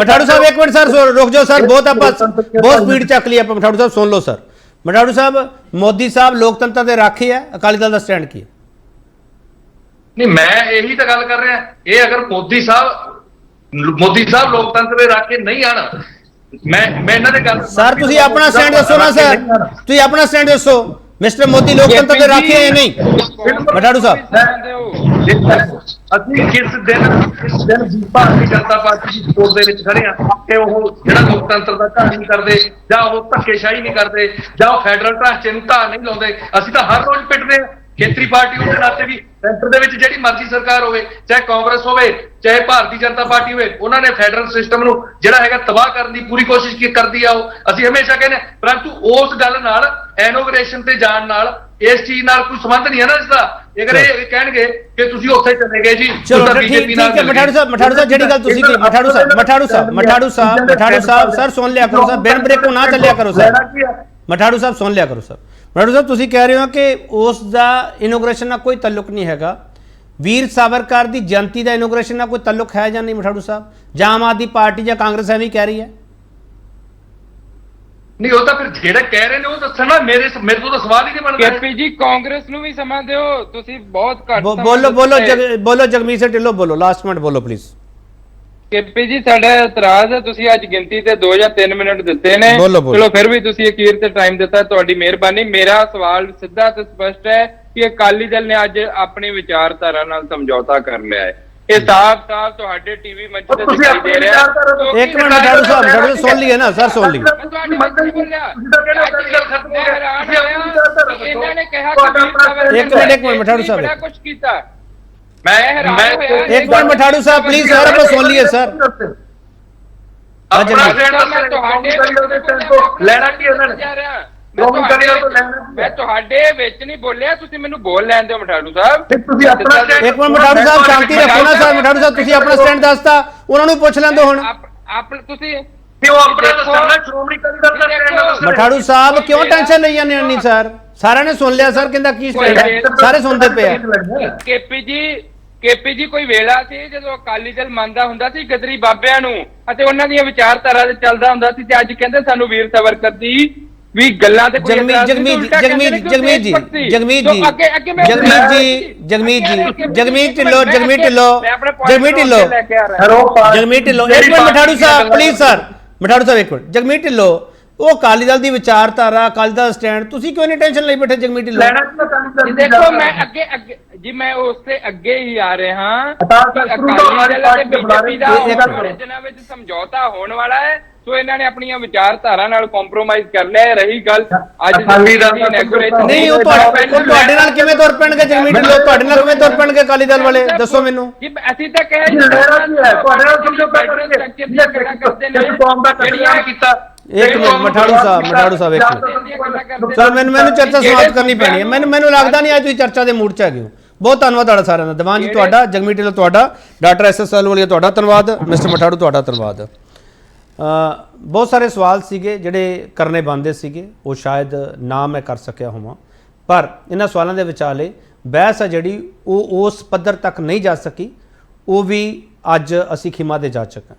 ਇੱਕ ਮਿੰਟ ਸਰ ਰੁਕ ਜਾਓ ਸਰ, ਬਹੁਤ ਸਪੀਡ ਚੱਕ ਲਈ ਆਪਾਂ। ਮਠਾੜੂ ਸਾਹਿਬ ਸੁਣ ਲਓ ਸਰ। ਮਠਾੜੂ ਸਾਹਿਬ, ਮੋਦੀ ਸਾਹਿਬ ਲੋਕਤੰਤਰ ਦੇ ਰਾਖੀ ਹੈ, ਅਕਾਲੀ ਦਲ ਦਾ ਸਟੈਂਡ ਕੀ ਹੈ? ਨਹੀਂ, ਮੈਂ ਇਹੀ ਤਾਂ ਗੱਲ ਕਰ ਰਿਹਾ। ਇਹ ਅਗਰ ਮੋਦੀ ਸਾਹਿਬ ਲੋਕਤੰਤਰ ਦੇ ਰਾਖੇ ਨਹੀਂ ਆਣ, ਮੈਂ ਇਹਨਾਂ ਦੇ ਗੱਲ ਸਰ ਤੁਸੀਂ ਆਪਣਾ ਸਟੈਂਡ ਦੱਸੋ ਨਾ ਸਰ, ਤੁਸੀਂ ਆਪਣਾ ਸਟੈਂਡ ਦੱਸੋ। ਮਿਸਟਰ ਮੋਦੀ ਲੋਕਤੰਤਰ ਦੇ ਰਾਖੇ ਹੈ ਨਹੀਂ? ਮਠਾੜੂ ਸਾਹਿਬ ਅਸੀਂ ਕਿਸ ਦਿਨ ਭਾਰਤੀ ਜਨਤਾ ਪਾਰਟੀ ਦੀ ਸਪੋਰਟ ਦੇ ਵਿੱਚ ਖੜੇ ਆ ਕਿ ਉਹ ਜਿਹੜਾ ਲੋਕਤੰਤਰ ਦਾ ਘਾਣ ਨਹੀਂ ਕਰਦੇ, ਜਾਂ ਉਹ ਧੱਕੇਸ਼ਾਹੀ ਨਹੀਂ ਕਰਦੇ, ਜਾਂ ਉਹ ਫੈਡਰਲ ਢਾਂਚੇ ਨੂੰ ਧਾਰ ਨਹੀਂ ਲਾਉਂਦੇ। ਅਸੀਂ ਤਾਂ ਹਰ ਰੋਜ਼ ਪਿੱਟਦੇ ਆ ਖੇਤਰੀ ਪਾਰਟੀ ਹੋਣ ਦੇ ਨਾਤੇ ਵੀ। ਸੈਂਟਰ ਦੇ ਵਿੱਚ ਜਿਹੜੀ ਮਰਜ਼ੀ ਸਰਕਾਰ ਹੋਵੇ, ਚਾਹੇ ਕਾਂਗਰਸ ਹੋਵੇ ਚਾਹੇ ਭਾਰਤੀ ਜਨਤਾ ਪਾਰਟੀ ਹੋਵੇ, ਉਹਨਾਂ ਨੇ ਫੈਡਰਲ ਸਿਸਟਮ ਨੂੰ ਜਿਹੜਾ ਹੈਗਾ ਤਬਾਹ ਕਰਨ ਦੀ ਪੂਰੀ ਕੋਸ਼ਿਸ਼ ਕਰਦੀ ਆ। ਉਹ ਅਸੀਂ ਹਮੇਸ਼ਾ ਕਹਿੰਦੇ, ਪਰੰਤੂ ਉਸ ਗੱਲ ਨਾਲ ਇਨੋਗ੍ਰੇਸ਼ਨ ਤੇ ਜਾਣ ਨਾਲ ਇਸ ਚੀਜ਼ ਨਾਲ ਕੋਈ ਸੰਬੰਧ ਨਹੀਂ ਹੈ ਨਾ ਇਸਦਾ। ਅਗਰ ਇਹ ਕਹਿਣਗੇ ਕਿ ਤੁਸੀਂ ਉੱਥੇ ਚਲੇ ਗਏ ਜੀ, ਚਲੋ ਠੀਕ ਹੈ। ਮਠਾੜੂ ਸਾਹਿਬ ਜਿਹੜੀ ਗੱਲ ਤੁਸੀਂ ਕਹੀ, ਮਠਾੜੂ ਸਾਹਿਬ ਸਰ ਸੁਣ ਲਿਆ ਕਰੋ ਸਰ, ਬਿਨ ਬ੍ਰੇਕ ਨਾ ਚੱਲਿਆ ਕਰੋ ਸਰ। ਮਠਾੜੂ ਸਾਹਿਬ ਸੁਣ ਲਿਆ ਕਰੋ ਸਰ। ਮਠਾੜੂ ਸਾਹਿਬ ਤੁਸੀਂ ਕਹਿ ਰਹੇ ਹੋ ਕਿ ਉਸ ਦਾ ਇਨੋਗ੍ਰੇਸ਼ਨ ਨਾਲ ਕੋਈ ਤਾਲੁਕ ਨਹੀਂ ਹੈਗਾ, ਵੀਰ ਸਾਵਰਕਰ ਦੀ ਜਯੰਤੀ ਦਾ ਇਨੋਗ੍ਰੇਸ਼ਨ ਨਾਲ ਕੋਈ ਤਾਲੁਕ ਹੈ ਜਾਂ ਨਹੀਂ? ਮਠਾੜੂ ਸਾਹਿਬ, ਜਾਂ ਆਮ ਆਦਮੀ ਪਾਰਟੀ ਜਾਂ ਕਾਂਗਰਸ ਐਵੇਂ ਕਹਿ ਰਹੀ ਹੈ? ਨਹੀਂ ਉਹ ਤਾਂ ਫਿਰ ਜਿਹੜੇ ਕਹਿ ਰਹੇ ਨੇ ਉਹ ਦੱਸਣ ਨਾ, ਮੇਰੇ ਤੋਂ ਤਾਂ ਸਵਾਲ ਹੀ ਨਹੀਂ ਬਣਦਾ। ਕੇਪੀ ਜੀ ਕਾਂਗਰਸ ਨੂੰ ਵੀ ਸਮਾਂ ਦਿਓ, ਤੁਸੀਂ ਬਹੁਤ ਘੱਟ ਸਮਾਂ ਬੋਲੋ ਬੋਲੋ ਦਿੱਤਾ ਹੈ। ਬੋਲੋ ਜਗਮੀਤ ਸਿੰਘ ਢਿੱਲੋਂ ਬੋਲੋ, ਲਾਸਟ ਮਿੰਟ ਬੋਲੋ ਪਲੀਜ਼। ਕੇਪੀ ਜੀ ਸਾਡਾ ਇਤਰਾਜ਼ ਹੈ, ਤੁਸੀਂ ਅੱਜ ਗਿਣਤੀ ਤੇ 2 ਜਾਂ 3 ਮਿੰਟ ਦਿੱਤੇ ਨੇ, ਬੋਲੋ, ਬੋਲੋ। ਚਲੋ ਫਿਰ ਵੀ ਤੁਸੀਂ ਅਖੀਰ ਤੇ ਟਾਈਮ ਦਿੱਤਾ, ਤੁਹਾਡੀ ਮਿਹਰਬਾਨੀ। ਮੇਰਾ ਸਵਾਲ ਸਿੱਧਾ ਤੇ ਸਪਸ਼ਟ ਹੈ ਕਿ ਅਕਾਲੀ ਦਲ ਨੇ ਅੱਜ ਆਪਣੀ ਵਿਚਾਰਧਾਰਾ ਨਾਲ ਸਮਝੌਤਾ ਕਰ ਲਿਆ ਹੈ। ਇਹ ਸਾਫ਼-ਸਾਫ਼ ਤੁਹਾਡੇ ਟੀਵੀ ਮੰਚ ਤੇ ਦਿਖਾਈ ਦੇ ਰਿਹਾ ਹੈ। ਇੱਕ ਮਿੰਟ ਮਠਾੜੂ ਸਾਹਿਬ, ਮਠਾੜੂ ਸਾਹਿਬ ਸੁਣ ਲਈਏ ਨਾ ਸਰ, ਸੁਣ ਲਈਏ। ਮੈਂ ਤੁਹਾਡੀ ਬਾਤ ਨਹੀਂ ਬੋਲਿਆ, ਮੈਂ ਹੈਰਾਨ ਹੋਇਆ ਕਿ ਇਹਨਾਂ ਨੇ ਕਿਹਾ ਕਿ ਵੀਰ ਸਾਵਰਕਰ ਇੱਕ ਮਿੰਟ ਮਠਾੜੂ ਸਾਹਿਬ, ਬੜਾ ਕੁਝ ਕੀਤਾ। ਮੈਂ ਹੈਰਾਨ ਹੋਇਆ। ਇੱਕ minute Matharu Sahib please sir, ਆਪਾਂ ਸੁਣ ਲਈਏ ਸਰ। ਆਪਣਾ ਸਟੈਂਡ ਤੁਹਾਡੇ ਲੈਣਾ ਕੀ ਉਹਨਾਂ ਨੇ? ਮੈਂ ਤੁਹਾਡੇ ਵਿੱਚ ਨਹੀਂ ਬੋਲਿਆ, ਤੁਸੀਂ ਮੈਨੂੰ ਬੋਲ ਲੈਣ ਦਿਓ ਮਠਾੜੂ ਸਾਹਿਬ। ਤੁਸੀਂ ਆਪਣਾ ਇੱਕ ਮਿੰਟ ਮਠਾੜੂ ਸਾਹਿਬ ਸ਼ਾਂਤੀ ਰੱਖੋ ਨਾ ਸਰ। ਮਠਾੜੂ ਸਾਹਿਬ ਤੁਸੀਂ ਆਪਣਾ ਸਟੈਂਡ ਦੱਸਤਾ, ਉਹਨਾਂ ਨੂੰ ਪੁੱਛ ਲੈਂਦੇ ਹੁਣ। ਆਪ ਤੁਸੀਂ ਉਹ ਆਪਣਾ ਦੱਸਣਾ, ਸ਼੍ਰੋਮਣੀ ਅਕਾਲੀ ਦਲ ਦਾ ਸਟੈਂਡ। ਮਠਾੜੂ ਸਾਹਿਬ ਕਿਉਂ ਟੈਨਸ਼ਨ ਲਈ ਜਾਂਦੇ ਹੋ? ਨਹੀਂ ਸਰ, ਸਾਰਿਆਂ ਨੇ ਸੁਣ ਲਿਆ ਸਰ, ਕਹਿੰਦਾ ਕੀ ਸਟੈਂਡ ਹੈ, ਸਾਰੇ ਸੁਣਦੇ ਪਏ ਆ। ਕੇਪੀ ਜੀ ਕੋਈ ਵੇਲਾ ਸੀ ਜਦੋਂ ਅਕਾਲੀ ਦਲ ਮੰਨਦਾ ਹੁੰਦਾ ਸੀ ਗਦਰੀ ਬਾਬਿਆਂ ਨੂੰ ਅਤੇ ਉਹਨਾਂ ਦੀਆਂ ਵਿਚਾਰਧਾਰਾ ਤੇ ਚੱਲਦਾ ਹੁੰਦਾ ਸੀ, ਤੇ ਅੱਜ ਕਹਿੰਦੇ ਸਾਨੂੰ ਵੀਰ ਸਾਵਰਕਰ ਦੀ ਵੀ ਗੱਲਾਂ ਤੇ ਕੋਈ ਜਗਮੀਤ ਜੀ ਇੱਕ minute Matharu Sahib please sir, Matharu ਸਾਹਿਬ ਇੱਕ ਮਿੰਟ। ਜਗਮੀਤ ਢਿੱਲੋਂ ਉਹ ਅਕਾਲੀ ਦਲ ਦੀ ਵਿਚਾਰਧਾਰਾ, ਅਕਾਲੀ ਦਲ ਸਟੈਂਡ, ਤੁਸੀਂ ਕਿਉਂ ਨਹੀਂ ਟੈਨਸ਼ਨ ਲਈ ਬੈਠੇ ਜਗਮੀਤ ਢਿੱਲੋਂ? ਦੇਖੋ ਮੈਂ ਅੱਗੇ ਜੀ ਮੈਂ ਉਸ ਤੇ ਅੱਗੇ ਹੀ ਆ ਰਿਹਾ ਹਾਂ ਕਿ ਅਕਾਲੀ ਦਲ ਅਤੇ ਬੀਜੇਪੀ ਦਾ ਜਿਨ੍ਹਾਂ ਵਿੱਚ ਸਮਝੌਤਾ ਹੋਣ ਵਾਲਾ ਹੈ, ਸੋ ਇਹਨਾਂ ਨੇ ਆਪਣੀਆਂ ਵਿਚਾਰਧਾਰਾ ਨਾਲ ਕੰਪਰੋਮਾਈਜ਼ ਕਰ ਲਿਆ। ਰਹੀ ਗੱਲ ਅੱਜ ਨਹੀਂ, ਉਹ ਤੁਹਾਡੇ ਨਾਲ ਕਿਵੇਂ ਤੁਰ ਪੈਣਗੇ ਜਗਮੀਤ ਢਿੱਲੋਂ? ਤੁਹਾਡੇ ਨਾਲ ਕਿਵੇਂ ਤੁਰ ਪੈਣਗੇ ਅਕਾਲੀ ਦਲ ਵਾਲੇ, ਦੱਸੋ ਮੈਨੂੰ। ਅਸੀਂ ਤਾਂ ਕਹਿ ਤੁਹਾਡੇ ਨਾਲ ਸਮਝੌਤਾ ਕਰਕੇ ਇੱਕ ਮਿੰਟ ਮਠਾੜੂ ਸਾਹਿਬ ਇੱਕ ਮਿੰਟ ਚਲੋ, ਮੈਨੂੰ ਚਰਚਾ ਸਮਾਪਤ ਕਰਨੀ ਪੈਣੀ ਹੈ। ਮੈਨੂੰ ਲੱਗਦਾ ਨਹੀਂ ਅੱਜ ਤੁਸੀਂ ਚਰਚਾ ਦੇ ਮੂਡ 'ਚ ਹੈਗੇ ਹੋ। ਬਹੁਤ ਧੰਨਵਾਦ ਤੁਹਾਡਾ ਸਾਰਿਆਂ ਦਾ। ਦੀਵਾਨ ਜੀ ਤੁਹਾਡਾ, ਜਗਮੀਤ ਢਿੱਲੋਂ ਤੁਹਾਡਾ, ਡਾਕਟਰ SS ਅਹਲੂਵਾਲੀਆ ਤੁਹਾਡਾ ਧੰਨਵਾਦ, ਮਿਸਟਰ ਮਠਾੜੂ ਤੁਹਾਡਾ ਧੰਨਵਾਦ। ਬਹੁਤ ਸਾਰੇ ਸਵਾਲ ਸੀਗੇ ਜਿਹੜੇ ਕਰਨੇ ਬਣਦੇ ਸੀਗੇ, ਉਹ ਸ਼ਾਇਦ ਨਾ ਮੈਂ ਕਰ ਸਕਿਆ ਹੋਵਾਂ, ਪਰ ਇਹਨਾਂ ਸਵਾਲਾਂ ਦੇ ਵਿਚਾਲੇ ਬਹਿਸ ਹੈ ਜਿਹੜੀ ਉਹ ਉਸ ਪੱਧਰ ਤੱਕ ਨਹੀਂ ਜਾ ਸਕੀ, ਉਹ ਵੀ ਅੱਜ ਅਸੀਂ ਖਿਮਾ ਦੇ ਜਾ ਚੁੱਕੇ।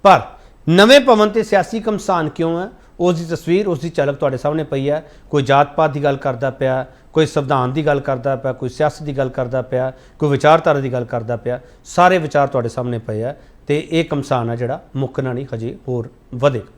ਪਰ ਨਵੇਂ ਭਵਨ ਤੇ ਸਿਆਸੀ ਘਮਸਾਨ ਕਿਉਂ ਹੈ, ਉਸ ਦੀ ਤਸਵੀਰ, ਉਸ ਦੀ ਝਲਕ ਤੁਹਾਡੇ ਸਾਹਮਣੇ ਪਈ ਹੈ। ਕੋਈ ਜਾਤ ਪਾਤ ਦੀ ਗੱਲ ਕਰਦਾ ਪਿਆ, ਕੋਈ ਸੰਵਿਧਾਨ ਦੀ ਗੱਲ ਕਰਦਾ ਪਿਆ, ਕੋਈ ਸਿਆਸਤ ਦੀ ਗੱਲ ਕਰਦਾ ਪਿਆ, ਕੋਈ ਵਿਚਾਰਧਾਰਾ ਦੀ ਗੱਲ ਕਰਦਾ ਪਿਆ। ਸਾਰੇ ਵਿਚਾਰ ਤੁਹਾਡੇ ਸਾਹਮਣੇ ਪਏ ਆ, ਤੇ ਇਹ ਘਮਸਾਨ ਹੈ ਜਿਹੜਾ ਮੁੱਕਣਾ ਨਹੀਂ, ਹਜੇ ਹੋਰ ਵਧੇਗਾ।